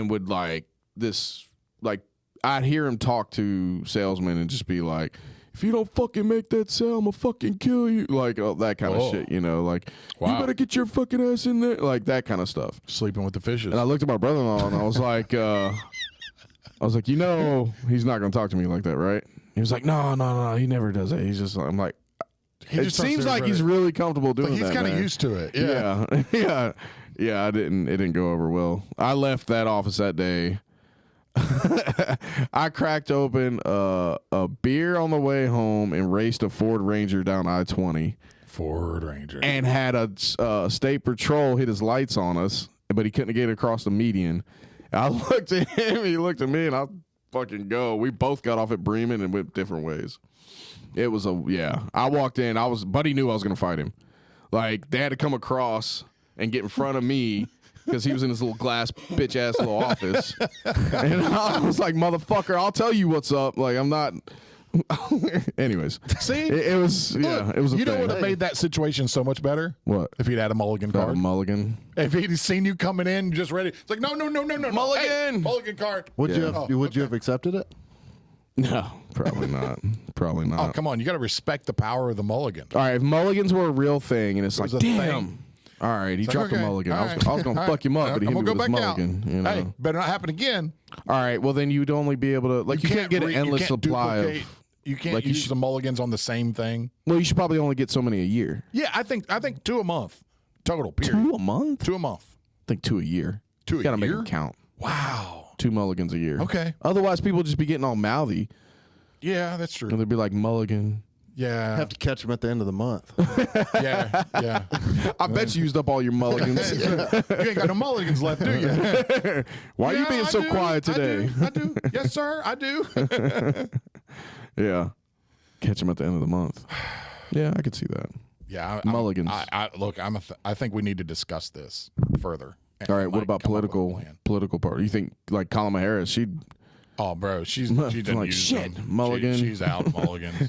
would, like, this, like, I'd hear him talk to salesmen and just be like, if you don't fucking make that sound, I'm gonna fucking kill you. Like that kind of shit, you know. Like you better get your fucking ass in there. Like that kind of stuff. Sleeping with the fishes. And I looked at my brother-in-law and I was like, you know, he's not gonna talk to me like that, right? He was like, no, he never does that. He's just, I'm like, it seems like he's really comfortable doing that. He's kind of used to it. Yeah. Yeah. It didn't go over well. I left that office that day. I cracked open a beer on the way home and raced a Ford Ranger down I-20. Ford Ranger. And had a state patrol hit his lights on us, but he couldn't get across the median. I looked at him, he looked at me, and I fucking go. We both got off at Bremen and went different ways. It was I walked in, Buddy knew I was going to fight him. Like, they had to come across and get in front of me because he was in his little glass bitch-ass little office. And I was like, motherfucker, I'll tell you what's up. Like, I'm not... Anyways. See? It was, it was a You know thing. what would have made that situation so much better? What? If he'd had a mulligan Got a card. mulligan. If he'd seen you coming in just ready. It's like, no. Mulligan! Hey, mulligan card. Would you have accepted it? No, probably not. Probably not. Oh, come on. You got to respect the power of the mulligan. All right, if mulligans were a real thing, and it's like, was a damn. thing. All right, he Like, dropped okay, a mulligan. all I was right, going to all fuck him up, right. but he I'm hit gonna me with go his back out. mulligan. You know? Hey, better not happen again. All right, well, then you'd only be able to, like, you can't get an endless supply of. You can't like, use the mulligans on the same thing. Well, you should probably only get so many a year. Yeah, I think 2 a month. Total, period. 2 a month? 2 a month. I think 2 a year. 2 a Gotta make year? them count. Wow. 2 mulligans a year. Okay. Otherwise, people just be getting all mouthy. Yeah, that's true. And they'd be like, mulligan. Yeah. Have to catch them at the end of the month. Yeah. I bet you used up all your mulligans. You ain't got no mulligans left, do you? Why are you Yeah, being I so do. quiet today? I do. Yes, sir, I do. Yeah. Catch them at the end of the month. Yeah, I could see that. Yeah, Mulligans. Look, I think we need to discuss this further. And All right, we what might about come up with a political plan. part? You think like Kamala Harris? She Oh, bro, she didn't like, use shit, them. mulligan. She's out mulligans.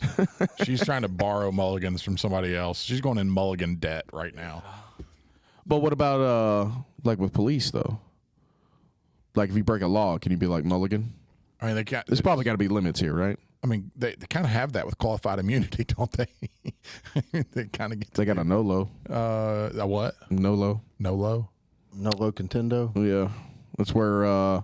She's trying to borrow mulligans from somebody else. She's going in mulligan debt right now. But what about like with police though? Like if you break a law, can you be like mulligan? I mean, they can't. There's probably got to be limits here, right? I mean, they kind of have that with qualified immunity, don't they? They kind of get. They got a NOLO. A what? NOLO. NOLO. Nolo contendo. Yeah, that's where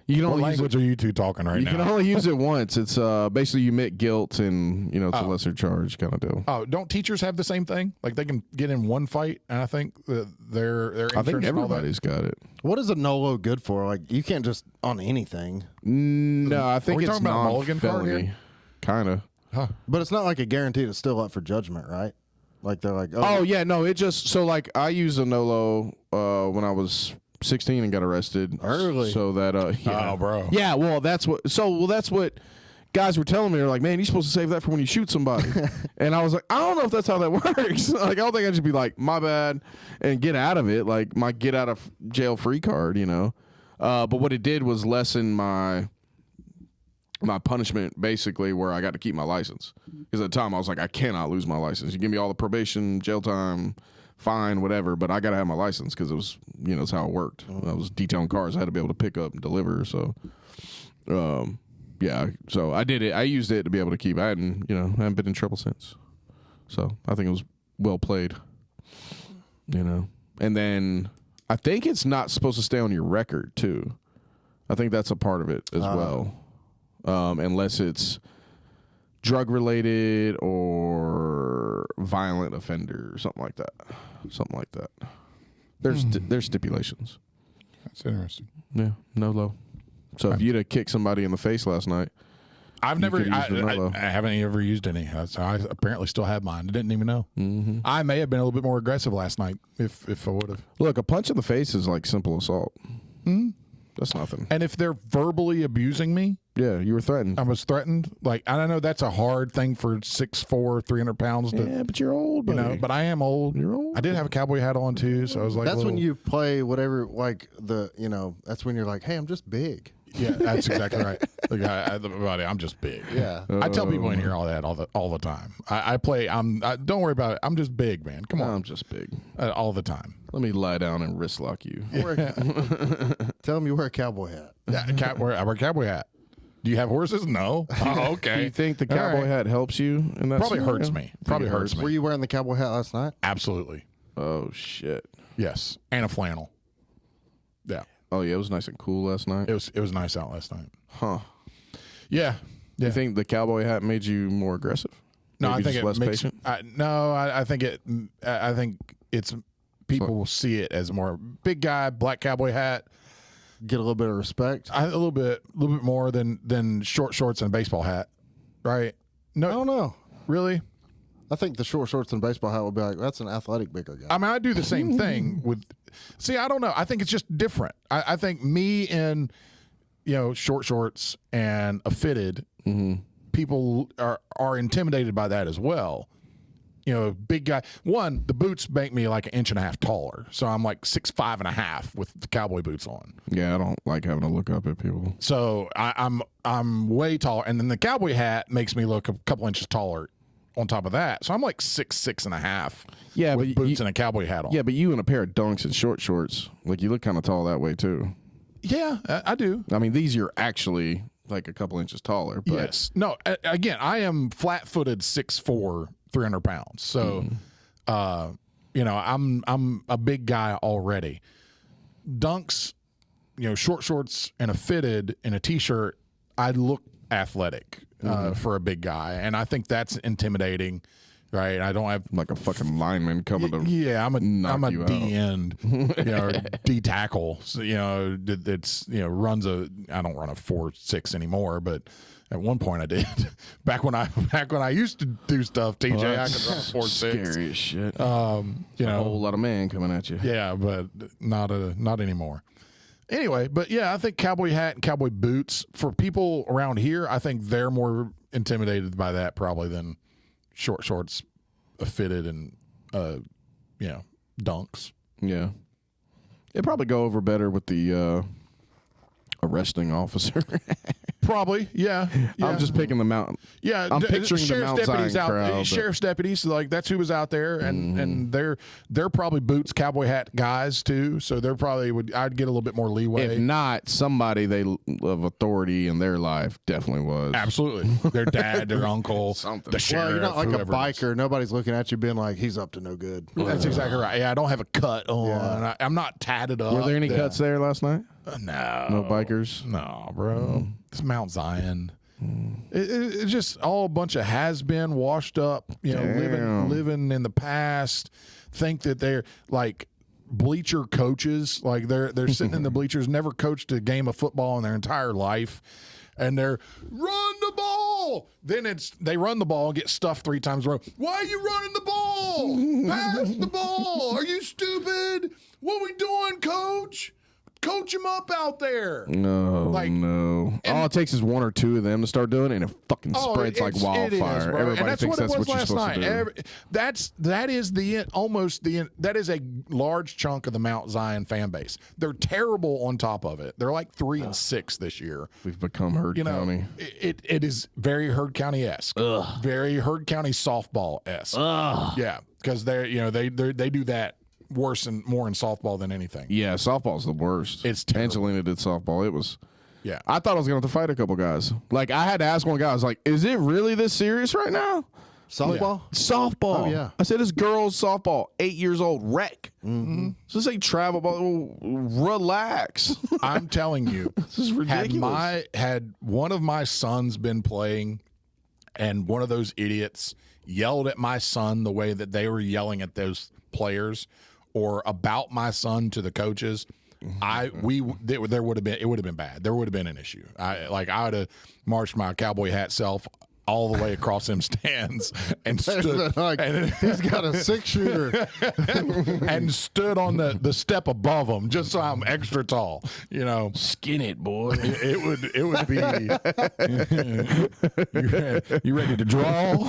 you can What only use it. language are you two talking right You now? can only use it once. It's basically you admit guilt and it's a lesser charge kind of deal. Oh, don't teachers have the same thing? Like they can get in one fight, and I think their I insurance think and all that. everybody's got it. What is a Nolo good for? Like you can't just on anything. No, I think we it's talking about a mulligan card non-felony. here? Kind of. Huh. But it's not like a guaranteed it's still up for judgment, right? Like they're like, Oh yeah, no, it just so like I used a NOLO when I was 16 and got arrested Early. So that yeah. Oh, bro. Yeah, well that's what guys were telling me. They're like, man, you're supposed to save that for when you shoot somebody. And I was like, I don't know if that's how that works. Like I don't think I should be like, my bad, and get out of it, like my get out of jail free card, but what it did was lessen my punishment, basically, where I got to keep my license. Because at the time I was like, I cannot lose my license. You give me all the probation, jail time, fine, whatever, but I got to have my license because it was, it's how it worked. I was detailing cars. I had to be able to pick up and deliver. So, yeah, so I did it. I used it to be able to keep. I hadn't been in trouble since. So I think it was well played, And then I think it's not supposed to stay on your record too. I think that's a part of it as well. Unless it's drug related or violent offender or something like that. There's stipulations. That's interesting. Yeah, NOLO. So if you'd have kicked somebody in the face last night, I've never, could've used the NOLO. I haven't ever used any. So I apparently still have mine. I didn't even know. Mm-hmm. I may have been a little bit more aggressive last night if I would have. look, a punch in the face is like simple assault. Mm-hmm. That's nothing. And if they're verbally abusing me, Yeah, you were threatened. I was threatened. Like, I don't know, that's a hard thing for 6'4", 300 pounds to, Yeah, but you're old, buddy. but I am old. You're old. I did have a cowboy hat on too, so I was like, that's when little- you play whatever, like that's when you're like, hey, I'm just big. Yeah, that's exactly right. The guy, buddy, I'm just big. Yeah. I tell people in here all that all the time. I play. Don't worry about it. I'm just big, man. Come on, I'm just big. all the time. Let me lie down and wrist lock you. Tell them you wear a cowboy hat. Yeah, I wear a cowboy hat. Do you have horses? No. Oh, okay. Do you think the All cowboy right. hat helps you in that? Probably scenario? hurts me. Probably hurts Were me. you wearing the cowboy hat last night? Absolutely. Oh shit. Yes. And a flannel. Yeah. Oh yeah, it was nice and cool last night. It was nice out last night. Huh. Yeah. You think the cowboy hat made you more aggressive? No, Maybe I think just it less makes. patient. I think it. I think it's people will see it as more big guy, black cowboy hat. Get a little bit of respect. A little bit more than short shorts and a baseball hat, right? I No, don't know. really. I think the short shorts and baseball hat would be like, that's an athletic bigger guy. I mean, I do the same thing with. See, I don't know. I think it's just different. I think me in, short shorts and a fitted, people are intimidated by that as well. Big guy. One, the boots make me like 1.5 inches taller, so I'm like 6'5.5" with the cowboy boots on. Yeah, I don't like having to look up at people. So I'm way taller, and then the cowboy hat makes me look a couple inches taller. On top of that, so I'm like 6'6.5". Yeah, with but boots and a cowboy hat on. Yeah, but you in a pair of dunks and short shorts, like you look kind of tall that way too. Yeah, I do. I mean, these you're actually like a couple inches taller. But Yes. No. Again, I am flat-footed, 6'4", 300 pounds. So, I'm a big guy already. Dunks, short shorts and a fitted and a t-shirt, I look athletic for a big guy, and I think that's intimidating. Right, I don't have like a fucking lineman coming to. Yeah, I'm a you out. D end, D tackle. So, it's runs a. I don't run a 4.6 anymore, but at one point I did. back when I used to do stuff, TJ, I could run a 4.6. Scary as shit. A whole lot of man coming at you. Yeah, but not anymore. Anyway, but yeah, I think cowboy hat and cowboy boots for people around here. I think they're more intimidated by that probably than short shorts, fitted, and dunks. Yeah, it'd probably go over better with the arresting officer. Probably, yeah. I'm just picking them out. Yeah, I'm picturing the sheriff's Mount deputies Zion out. crowd, but- Sheriff's deputies, like that's who was out there, and they're probably boots, cowboy hat guys too. So they're probably I'd get a little bit more leeway. If not, somebody of authority in their life definitely was. Absolutely, their dad, their uncle, Something. the Well, sheriff. you're not like a whoever it is. biker. Nobody's looking at you being like, he's up to no good. That's exactly right. Yeah, I don't have a cut on. Yeah. I'm not tatted up. Were there any cuts there last night? No. No bikers? No, bro. It's Mount Zion. It's just all a bunch of has-been, washed up, Damn. living in the past. Think that they're like bleacher coaches, like they're sitting in the bleachers, never coached a game of football in their entire life, and they're run the ball. Then they run the ball and get stuffed 3 times in a row. Why are you running the ball? Pass the ball. Are you stupid? What we doing, coach? Coach him up out there. No, Like- no. All it takes is 1 or 2 of them to start doing it, and it fucking spreads like It is, wildfire. bro. Everybody and that's thinks what that's it what was you're last supposed night. to do. That is that is a large chunk of the Mount Zion fan base. They're terrible on top of it. They're like 3-6 this year. We've become Herd County. It is very Herd County-esque. Very Herd County softball-esque. Yeah, because they do that worse and more in softball than anything. Yeah, softball's the worst. It's terrible. Angelina did softball. It was. Yeah. I thought I was going to have to fight a couple guys. Like, I had to ask one guy, I was like, is it really this serious right now? Softball? Softball. Oh, yeah. I said, it's girls softball, 8 years old, wreck. Mm-hmm. So this ain't travel ball. Relax. I'm telling you, This is ridiculous. had one of my sons been playing, and one of those idiots yelled at my son the way that they were yelling at those players, or about my son to the coaches, there would have been bad. There would have been an issue. I would have marched my cowboy hat self all the way across them stands and stood Like, he's got a 6-shooter. and stood on the step above them just so I'm extra tall. Skin it, boy. It would be. You ready to draw?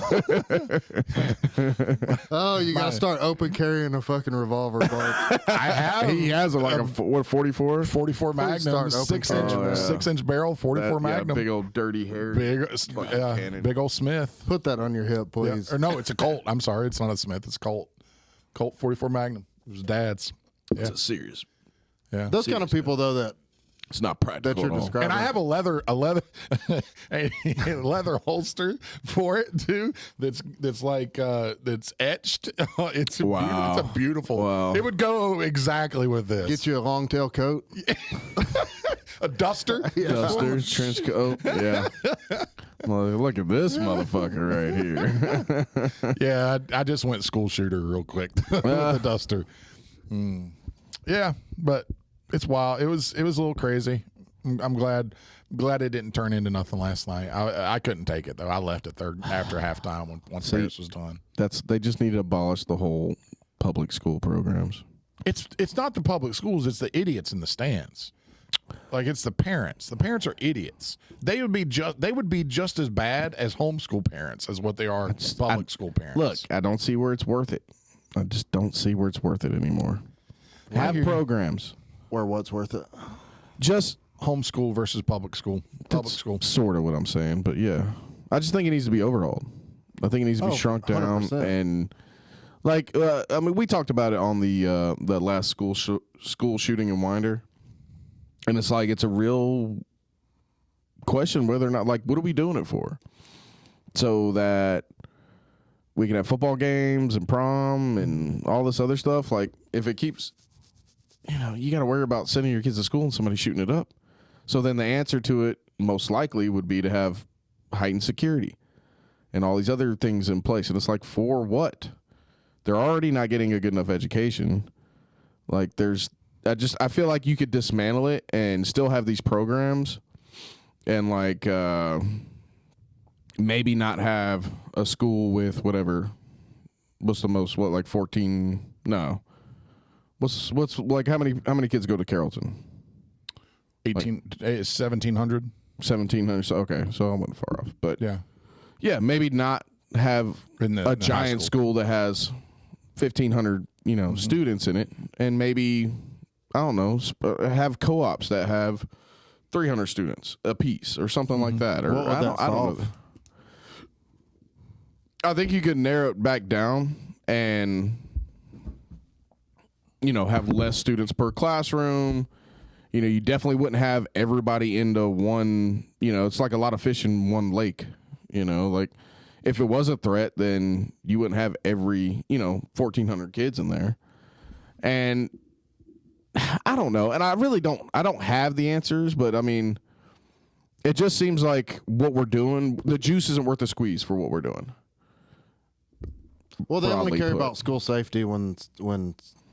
Oh, you got to start open carrying a fucking revolver, Bart. I have. He has a 44? 44 Magnum, start open 6-inch, carry. 6-inch barrel, 44 Magnum, big old dirty hair. big, big old Smith. Put that on your hip, Yeah. please. Or no, it's a Colt. I'm sorry, it's not a Smith. It's Colt. Colt 44 Magnum. It was Dad's. Yeah, It's serious. yeah. Those kind of people, though, that It's not practical. that you're at all. describing. And I have a leather a leather holster for it too. That's like that's etched. It's Wow. it's a beautiful. Wow. It would go exactly with this. Get you a long tail coat. a duster. Duster, trench coat. Yeah. Well, look at this motherfucker right here. Yeah, I just went school shooter real quick with the duster. Yeah, but it's wild. It was a little crazy. I'm glad it didn't turn into nothing last night. I couldn't take it though. I left at after halftime once practice was done. They just need to abolish the whole public school programs. It's not the public schools. It's the idiots in the stands. Like it's the parents. The parents are idiots. They would be just as bad as homeschool parents as what they are public school parents. Look, I don't see where it's worth it. I just don't see where it's worth it anymore. Have hear you. programs. Where what's worth it? Just homeschool versus public school. Public school. Sort of what I'm saying, but yeah. I just think it needs to be overhauled. I think it needs to be shrunk down 100%. and like I mean we talked about it on the last school shooting in Winder. And it's like it's a real question whether or not, like, what are we doing it for? So that we can have football games and prom and all this other stuff. Like, if it keeps, you got to worry about sending your kids to school and somebody shooting it up. So then the answer to it most likely would be to have heightened security and all these other things in place. And it's like, for what? They're already not getting a good enough education. Like, I feel like you could dismantle it and still have these programs and like maybe not have a school with what's the most, like 14? No. What's like how many kids go to Carrollton? 1700. 1,700. So, okay, so I wasn't far off. But Yeah. Maybe not have In the giant high school that has 1,500 students in it, and maybe I don't know, have co-ops that have 300 students a piece or something like that. Or What would I don't know. I think you could narrow it back down and have less students per classroom. You definitely wouldn't have everybody into one. It's like a lot of fish in one lake. Like if it was a threat, then you wouldn't have every 1,400 kids in there. And I don't know, and I don't have the answers, but I mean, it just seems like what we're doing, the juice isn't worth the squeeze for what we're doing. Well, they only Broadly care put. about school safety when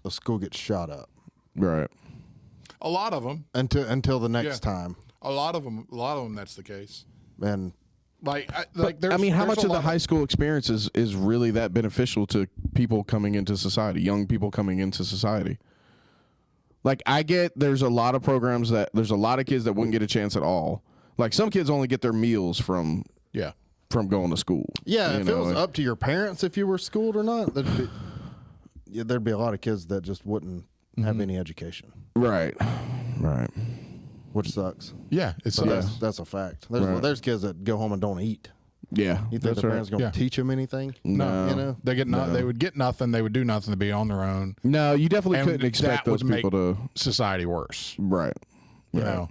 a school gets shot up. Right. A lot of them. Until the next time. A lot of them. That's the case. And Like I mean, how there's much a of the lot high school experience is really that beneficial to people coming into society, young people coming into society? Like, I get there's a lot of programs there's a lot of kids that wouldn't get a chance at all. Like, some kids only get their meals from going to school. yeah, if it was up to your parents if you were schooled or not, there'd be a lot of kids that just wouldn't have any education, Right. which sucks. Yeah, it's But that's a fact. There's kids that go home and don't eat. Yeah. You think that's the right. parents going to teach them anything? No. They they would get nothing. They would do nothing to be on their own. No, you definitely And couldn't expect that those would people to. Society worse. Right. You know.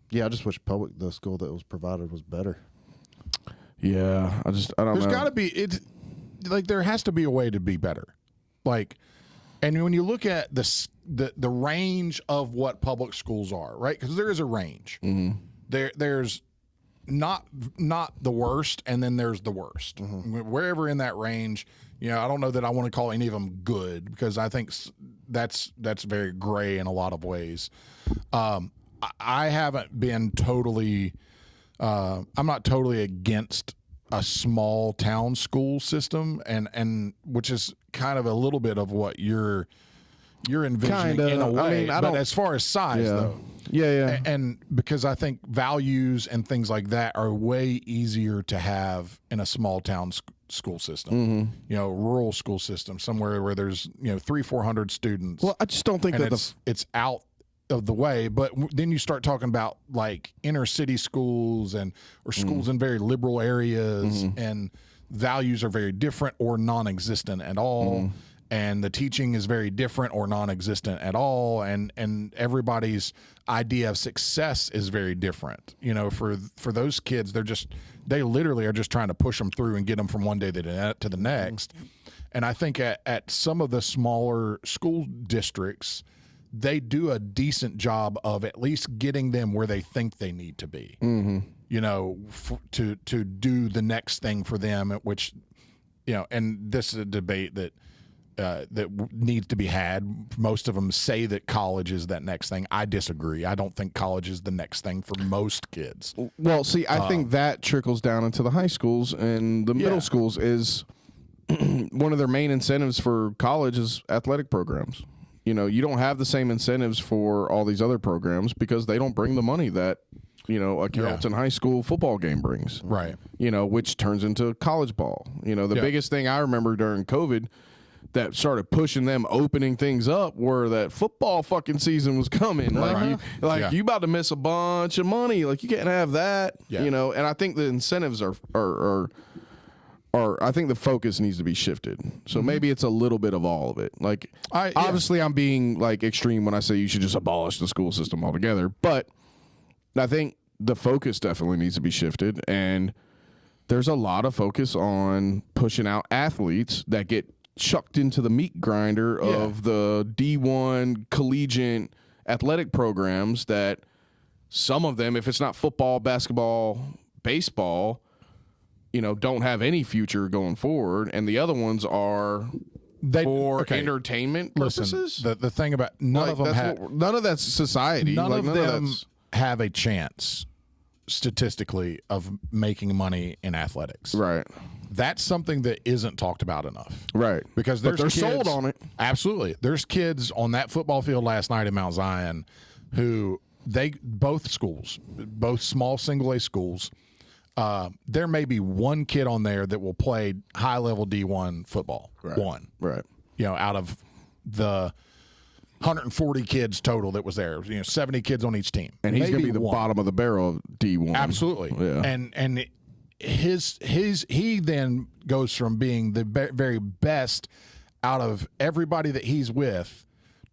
Yeah, I just wish the school that was provided was better. Yeah. I don't know. There's got to be there has to be a way to be better. Like, and when you look at the range of what public schools are, right? Because there is a range. Mm-hmm. There's not the worst, and then there's the worst. Wherever in that range, I don't know that I want to call any of them good, because I think that's very gray in a lot of ways. I haven't been totally. I'm not totally against a small town school system, and which is kind of a little bit of what you're envisioning in a way. I mean, but as far as size, though. Yeah. And because I think values and things like that are way easier to have in a small town school system, rural school system, somewhere where there's 300-400 students. Well, I just don't think and that it's out of the way. But then you start talking about like inner city schools or schools in very liberal areas, and values are very different or non-existent at all. and the teaching is very different or non-existent at all, and everybody's idea of success is very different. You know, for those kids, they literally are just trying to push them through and get them from one day to the next. And I think at some of the smaller school districts, they do a decent job of at least getting them where they think they need to be. You know, to do the next thing for them, which, you know, and this is a debate that needs to be had. Most of them say that college is that next thing. I disagree. I don't think college is the next thing for most kids. Well, see, I think that trickles down into the high schools and the middle schools. Is one of their main incentives for college is athletic programs. You know, you don't have the same incentives for all these other programs because they don't bring the money that, you know, a Carrollton High School football game brings. Right. You know, which turns into college ball. You know, the biggest thing I remember during COVID that started pushing them opening things up were that football fucking season was coming. Like you about to miss a bunch of money. Like you can't have that. You know, and I think the incentives are I think the focus needs to be shifted. So maybe it's a little bit of all of it. Like obviously I'm being like extreme when I say you should just abolish the school system altogether, but I think the focus definitely needs to be shifted, and there's a lot of focus on pushing out athletes that get chucked into the meat grinder of the D1 collegiate athletic programs that some of them, if it's not football, basketball, baseball, you know, don't have any future going forward, and the other ones are for entertainment purposes. Listen, the thing about none of that's society. None like, of them have a chance statistically of making money in athletics. Right. That's something that isn't talked about enough. Right. Because they're sold on it. Absolutely. There's kids on that football field last night in Mount Zion who both schools, both small single A schools, there may be one kid on there that will play high level D1 football. Right. One. Right. You know, out of the 140 kids total that was there, you know, 70 kids on each team. And he's going to be the bottom of the barrel of D1. Absolutely. Yeah. And he then goes from being the very best out of everybody that he's with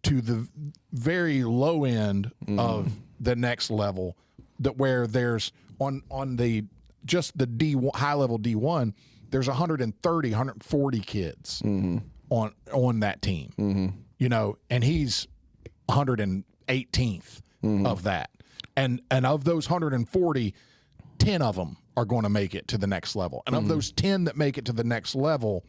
to the very low end of the next level, that where there's on the just the D1 high level D1, there's 130, 140 kids on that team. You know, and he's 118th of that. And of those 140, 10 of them are going to make it to the next level. And of those 10 that make it to the next level,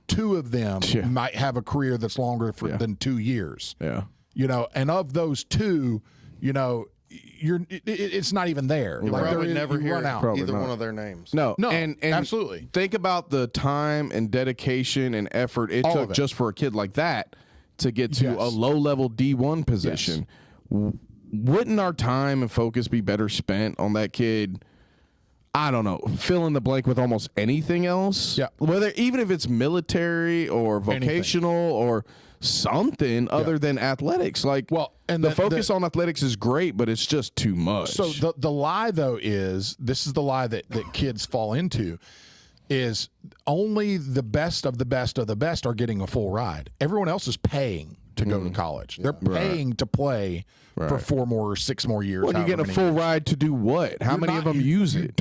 2 of them might have a career that's longer than 2 years. Yeah. You know, and of those 2, you know, it's not even there. You like probably never hear either not. one of their names. No, and absolutely. Think about the time and dedication and effort it took just for a kid like that to get to a low-level D1 position. Yes. Wouldn't our time and focus be better spent on that kid? I don't know, fill in the blank with almost anything else. Yeah. Whether even if it's military or vocational or something other than athletics. Like, and the focus on athletics is great, but it's just too much. So the lie though is, this is the lie that kids fall into, is only the best of the best of the best are getting a full ride. Everyone else is paying to go to college. They're paying to play for 4 more or 6 more years. Well, you get a full ride to do what? How many of them use it?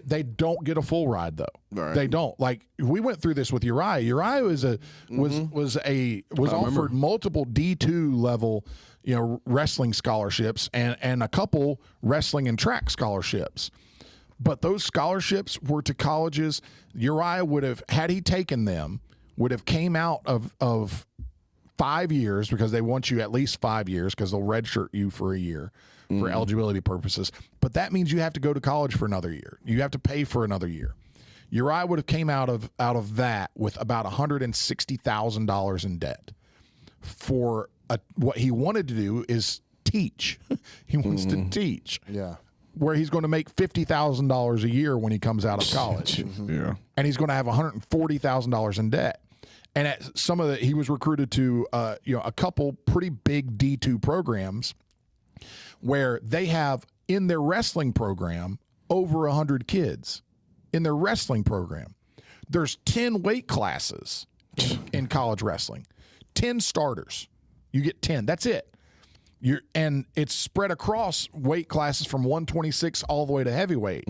They don't get a full ride though. Right. They don't. Like, we went through this with Uriah. Uriah was offered multiple D2 level, you know, wrestling scholarships and a couple wrestling and track scholarships. But those scholarships were to colleges. Uriah would have, had he taken them, would have came out of 5 years, because they want you at least 5 years, because they'll redshirt you for a year for eligibility purposes. But that means you have to go to college for another year. You have to pay for another year. Uriah would have came out of that with about $160,000 in debt. For what he wanted to do is teach. He wants to teach. Yeah. Where he's going to make $50,000 a year when he comes out of college. Yeah. And he's going to have $140,000 in debt. And at some of he was recruited to a couple pretty big D2 programs where they have in their wrestling program over 100 kids. In their wrestling program, there's 10 weight classes in college wrestling. 10 starters. You get 10. That's it. And it's spread across weight classes from 126 all the way to heavyweight.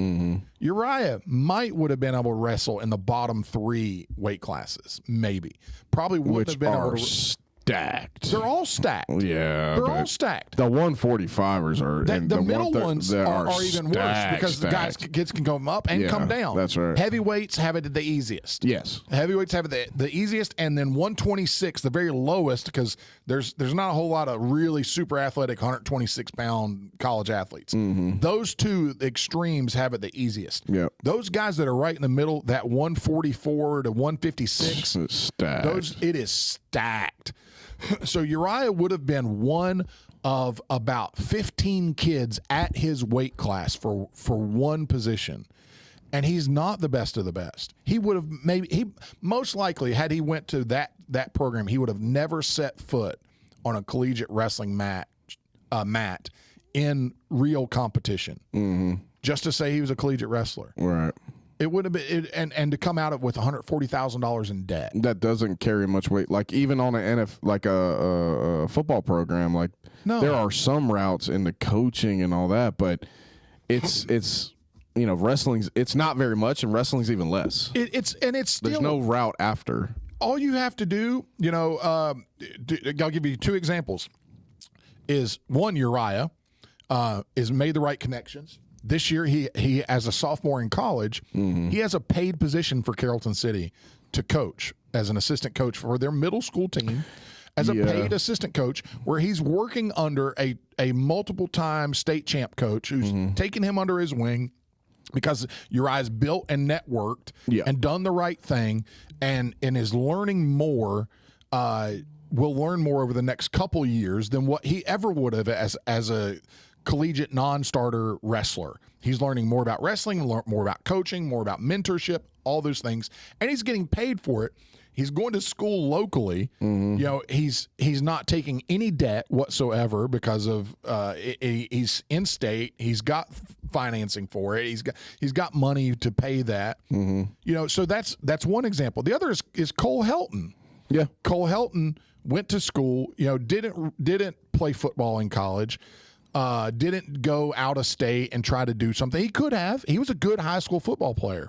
Uriah would have been able to wrestle in the bottom 3 weight classes, maybe. Probably wouldn't have been able to. Stacked. They're all stacked. Yeah, they're all stacked. The 145ers are. The middle ones are even worse because the kids can come up and come down. That's right. Heavyweights have it the easiest. Yes. Heavyweights have it the easiest, and then 126, the very lowest, because there's not a whole lot of really super athletic 126-pound college athletes. Those two extremes have it the easiest. Yep. Those guys that are right in the middle, that 144 to 156, It's stacked. it is stacked. So Uriah would have been one of about 15 kids at his weight class for one position. And he's not the best of the best. He would have most likely, had he went to that program, he would have never set foot on a collegiate wrestling mat in real competition. Just to say he was a collegiate wrestler. Right. It would have been, and to come out with $140,000 in debt. That doesn't carry much weight. Like even on a football program, like there are some routes into coaching and all that, but it's wrestling's, it's not very much, and wrestling's even less. It's still, there's no route after. All you have to do, I'll give you 2 examples. Is one, Uriah is made the right connections. This year, he as a sophomore in college, he has a paid position for Carrollton City to coach as an assistant coach for their middle school team, as a paid assistant coach, where he's working under a multiple-time state champ coach who's taking him under his wing because Uriah's built and networked and done the right thing and is learning more. Will learn more over the next couple years than what he ever would have as a collegiate non-starter wrestler. He's learning more about wrestling, more about coaching, more about mentorship, all those things, and he's getting paid for it. He's going to school locally. He's not taking any debt whatsoever because of he's in state. He's got financing for it. He's got money to pay that. So that's one example. The other is Cole Helton. Yeah, Cole Helton went to school. Didn't play football in college. Didn't go out of state and try to do something. He could have. He was a good high school football player,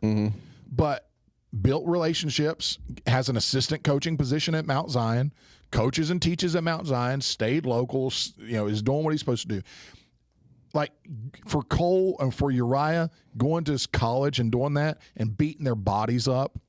but built relationships, has an assistant coaching position at Mount Zion, coaches and teaches at Mount Zion, stayed local, is doing what he's supposed to do. Like for Cole and for Uriah, going to college and doing that and beating their bodies up.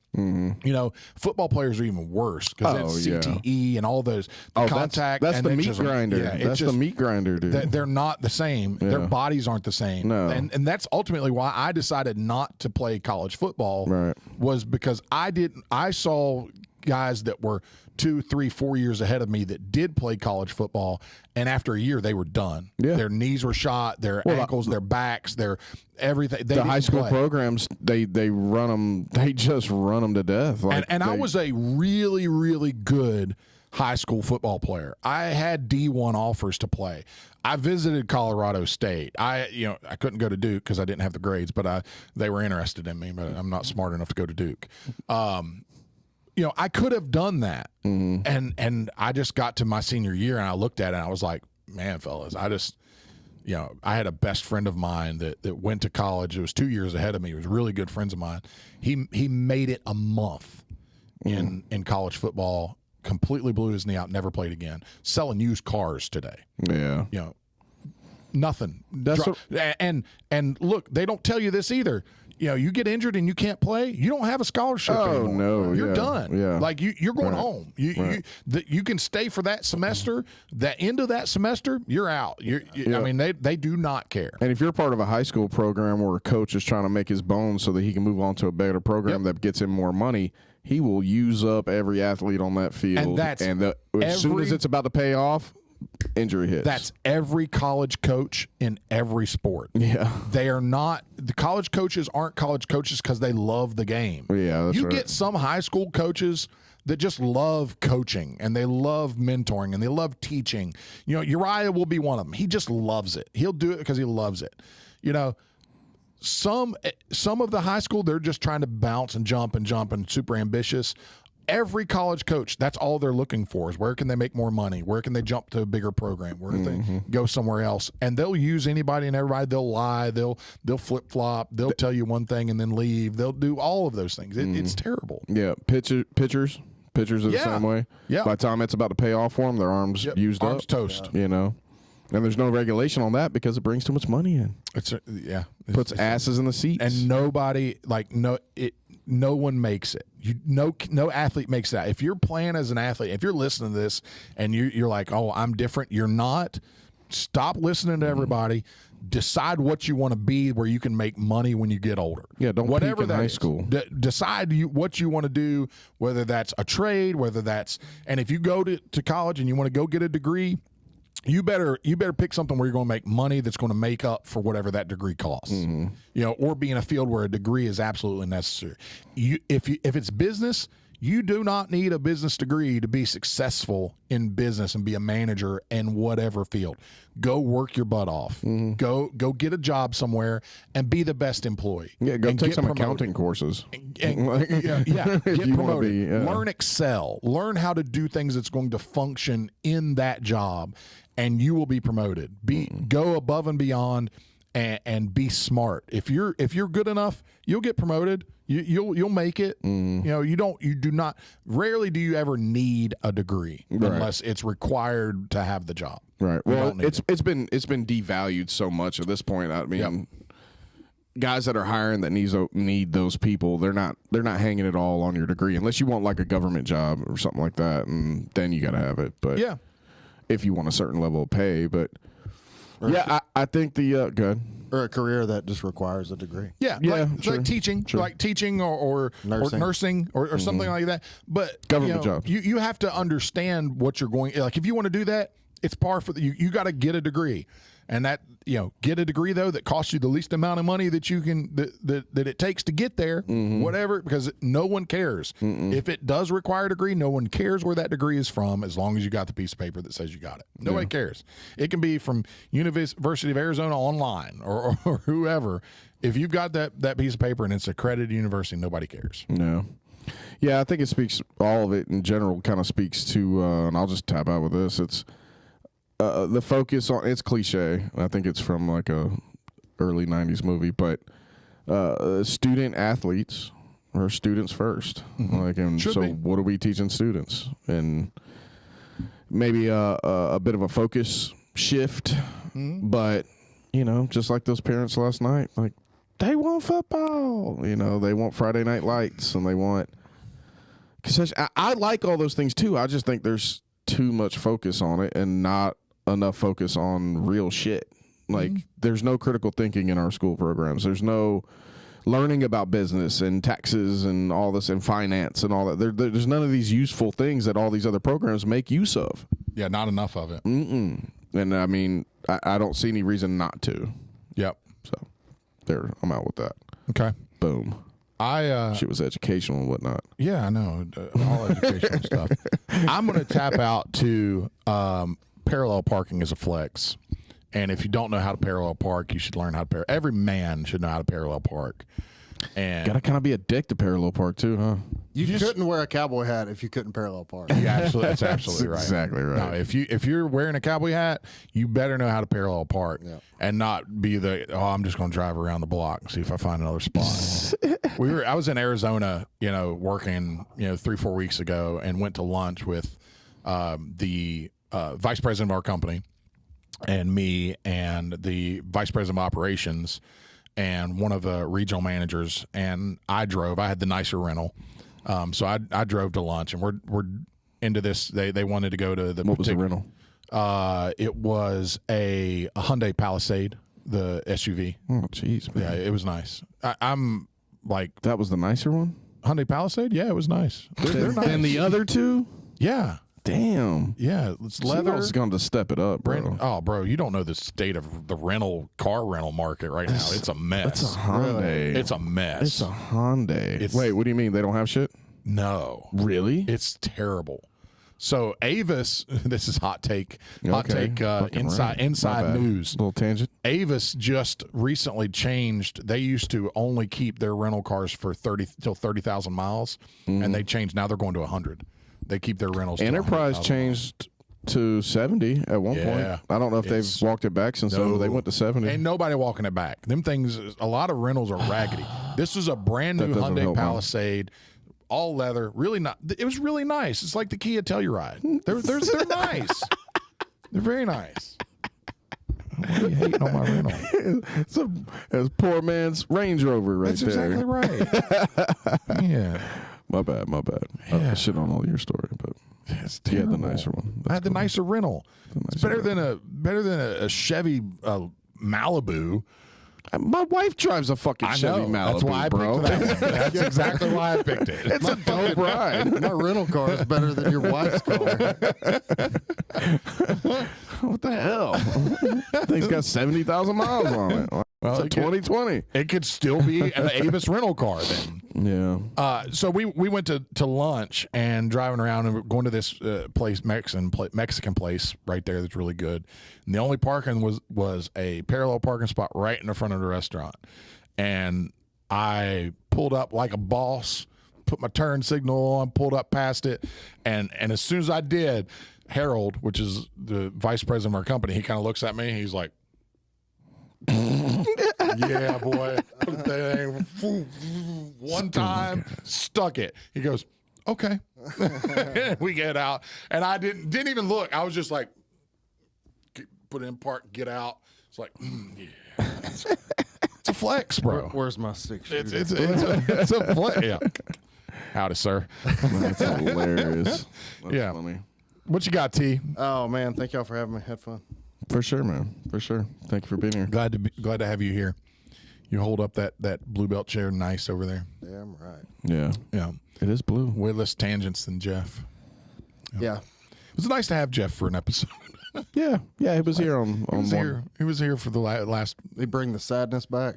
Football players are even worse because that's CTE and all those contact. That's and the meat grinder. That's the meat grinder, dude. They're not the same. Their bodies aren't the same. No. And that's ultimately why I decided not to play college football. Right. Was because I saw guys that were 2, 3, 4 years ahead of me that did play college football, and after a year they were done. Yeah. Their knees were shot, their ankles, their backs, their everything. The high school programs, they run them. They just run them to death. I was a really, really good high school football player. I had D1 offers to play. I visited Colorado State. I couldn't go to Duke because I didn't have the grades, but they were interested in me. But I'm not smart enough to go to Duke. I could have done that, and I just got to my senior year and I looked at it and I was like, man, fellas, I had a best friend of mine that went to college. It was 2 years ahead of me. He was really good friends of mine. He made it a month in college football, completely blew his knee out, never played again. Selling used cars today. Yeah. Nothing. That's and look, they don't tell you this either. You get injured and you can't play, you don't have a scholarship anymore. No, you're done. Yeah. Like you're going home. You can stay for that semester. That end of that semester, you're out. I mean, they do not care. And if you're part of a high school program where a coach is trying to make his bones so that he can move on to a better program that gets him more money, he will use up every athlete on that field. And as soon as it's about to pay off, injury hits. That's every college coach in every sport. Yeah. They are not, the college coaches aren't college coaches because they love the game. Yeah, that's right. Get some high school coaches that just love coaching and they love mentoring and they love teaching. Uriah will be one of them. He just loves it. He'll do it because he loves it. Some of the high school, they're just trying to bounce and jump and super ambitious. every college coach, that's all they're looking for is where can they make more money? Where can they jump to a bigger program? Where can they go somewhere else? And they'll use anybody and everybody. They'll lie. They'll flip-flop. They'll tell you one thing and then leave. They'll do all of those things. It's terrible. Yeah, pitchers are the same way. Yeah. By the time it's about to pay off for them, their arms used Arms up. toast. You know, and there's no regulation on that because it brings too much money in. Puts asses in the seats. And nobody no one makes it. No athlete makes that. If you're playing as an athlete, if you're listening to this and you're like, oh, I'm different, you're not. Stop listening to everybody. Decide what you want to be where you can make money when you get older. Yeah, don't whatever peak in high school. Decide what you want to do, whether that's a trade, whether that's, and if you go to college and you want to go get a degree, you better pick something where you're going to make money that's going to make up for whatever that degree costs. You know, or be in a field where a degree is absolutely necessary. If it's business, you do not need a business degree to be successful in business and be a manager in whatever field. Go work your butt off. Go get a job somewhere and be the best employee. Yeah, go and take get some promoted. accounting courses. Get you wanna promoted. be, Learn Excel. Learn how to do things that's going to function in that job, and you will be promoted. Go above and beyond, and be smart. If you're good enough, you'll get promoted. You'll make it. You know, you do not. Rarely do you ever need a degree unless it's required to have the job. Right. Well, it's been devalued so much at this point. I mean, guys that are hiring that need those people, they're not hanging it all on your degree unless you want like a government job or something like that, and then you got to have it. But if you want a certain level of pay, but I think the good. Or a career that just requires a degree. Like teaching or nursing or something like that. But government jobs. You have to understand what you're going. Like if you want to do that, it's par for you got to get a degree, and that get a degree though that costs you the least amount of money that you can that it takes to get there. Whatever, because no one cares if it does require a degree. No one cares where that degree is from as long as you got the piece of paper that says you got it. Nobody cares. It can be from University of Arizona online or whoever. If you've got that piece of paper and it's accredited university, nobody cares. No. Yeah, I think it speaks, all of it in general kind of speaks to, and I'll just tap out with this. It's the focus on, it's cliche. I think it's from like a early 90s movie, but student athletes are students first. Like, and Should so be. what are we teaching students? And maybe a bit of a focus shift, but just like those parents last night, like they want football, they want Friday Night Lights, and they want, because I like all those things too. I just think there's too much focus on it and not enough focus on real shit. Like there's no critical thinking in our school programs. There's no learning about business and taxes and all this and finance and all that. There's none of these useful things that all these other programs make use of. Yeah, not enough of it. And I mean, I don't see any reason not to. Yep. So there, I'm out with that. Okay. Boom. Shit was educational and whatnot. Yeah, I know. All educational stuff. I'm going to tap out to parallel parking as a flex. And if you don't know how to parallel park, you should learn how to every man should know how to parallel park. And Gotta kind of be a dick to parallel park too, huh? You couldn't wear a cowboy hat if you couldn't parallel park. Yeah, that's absolutely right. Exactly right. No, if you're wearing a cowboy hat, you better know how to parallel park and not be I'm just going to drive around the block and see if I find another spot. I was in Arizona, working, 3-4 weeks ago, and went to lunch with the vice president of our company and me and the vice president of operations and one of the regional managers, and I had the nicer rental. So I drove to lunch, and we're into this. They wanted to go to the. What was the rental? It was a Hyundai Palisade, the SUV. Oh, jeez, man. Yeah, it was nice. I'm like, that was the nicer one? Hyundai Palisade? Yeah, it was nice. They're nice. And the other two? Yeah. Damn. Yeah, it's leather. I was going to step it up, bro. Oh, bro, you don't know the state of the car rental market right now. It's a mess. It's a Hyundai. It's a mess. It's a Hyundai. Wait, what do you mean? They don't have shit? No. Really? It's terrible. So Avis, this is hot take Fucking right. inside My bad. news. Little tangent. Avis just recently changed. They used to only keep their rental cars for 30,000 miles, and they changed. Now they're going to 100. They keep their rentals. Enterprise to 100,000 changed to 70 at one point. I don't know if they've walked it back since then, but they went to 70. Ain't nobody walking it back. Them things, a lot of rentals are raggedy. This is a brand new doesn't Hyundai help, man. Palisade, all leather. Really not. It was really nice. It's like the Kia Telluride. They're nice. They're very nice. Why are you hating on my rental? It's a poor man's Range Rover right That's there. exactly right. Yeah. My bad. Yeah. I shit on all your story, but It's you had the terrible. nicer one. I had the nicer rental. It's better than a Chevy Malibu. My wife drives a fucking Chevy Malibu, That's why I bro. picked that one. That's exactly why I picked it. It's a dope ride. My rental car is better than your wife's car. What the hell? Thing's got 70,000 miles on it. Well, It's a it could- 2020. It could still be an Avis rental car then. Yeah. So we went to lunch and driving around and we're going to this Mexican place right there that's really good. And the only parking was a parallel parking spot right in the front of the restaurant. And I pulled up like a boss, put my turn signal on, pulled up past it, and as soon as I did, Harold, which is the vice president of our company, he kind of looks at me. He's like, yeah, boy. One time, stuck it. He goes, okay. We get out, and I didn't even look. I was just like, put it in park, get out. It's like, yeah, it's a flex, bro. Where's my 6 shooter? It's a flex. Yeah. Howdy, sir. That's hilarious. That's Yeah. funny. What you got, T? Oh man, thank y'all for having me. Had fun. For sure, man. For sure. Thank you for being here. Glad to have you here. You hold up that blue belt chair nice over there. Damn right. Yeah. Yeah. It is blue. Way less tangents than Jeff. Yeah. It was nice to have Jeff for an episode. Yeah. Yeah, he was here on one. He was here for the last. They bring the sadness back.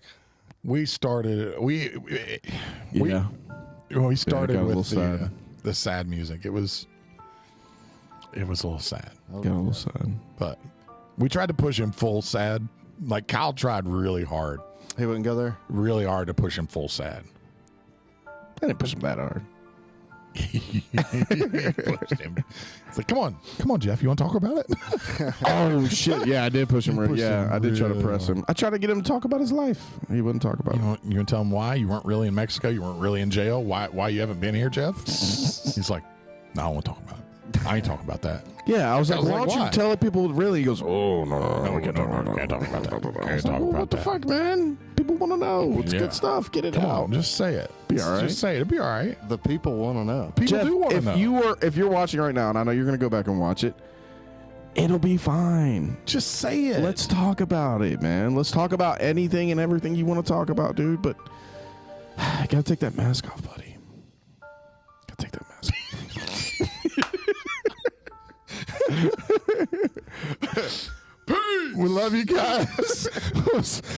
We started. We Yeah. started got a with little sad. the sad music. It was a little sad, Got a little sad. but we tried to push him full sad. Like Kyle tried really hard He wouldn't go there. to push him full sad. I didn't push him that hard. He pushed him. It's like, come on, Jeff. You want to talk about it? Oh shit! Yeah, I did push him. pushed Yeah, him I did try to real press him. I tried to get him to talk about his life. He wouldn't talk about it. You want to tell him why you weren't really in Mexico? You weren't really in jail? Why you haven't been here, Jeff? He's like, no, I don't want to talk about it. I ain't talking about that. Yeah, I was like, why don't why? you tell people really? He goes, oh no, we can't talk about that. Can't talk about that. I was like, well, what the fuck, man? People want to know. It's Yeah. good stuff. Get it Come out. on, just say it. Be all right. Just say it. It'll be all right. The people want to know. People Jeff, do want to know. if you're watching right now, and I know you're going to go back and watch it, it'll be fine. Just say it. Let's talk about it, man. Let's talk about anything and everything you want to talk about, dude. But I gotta take that mask off, buddy. Gotta take that mask off. We love you guys.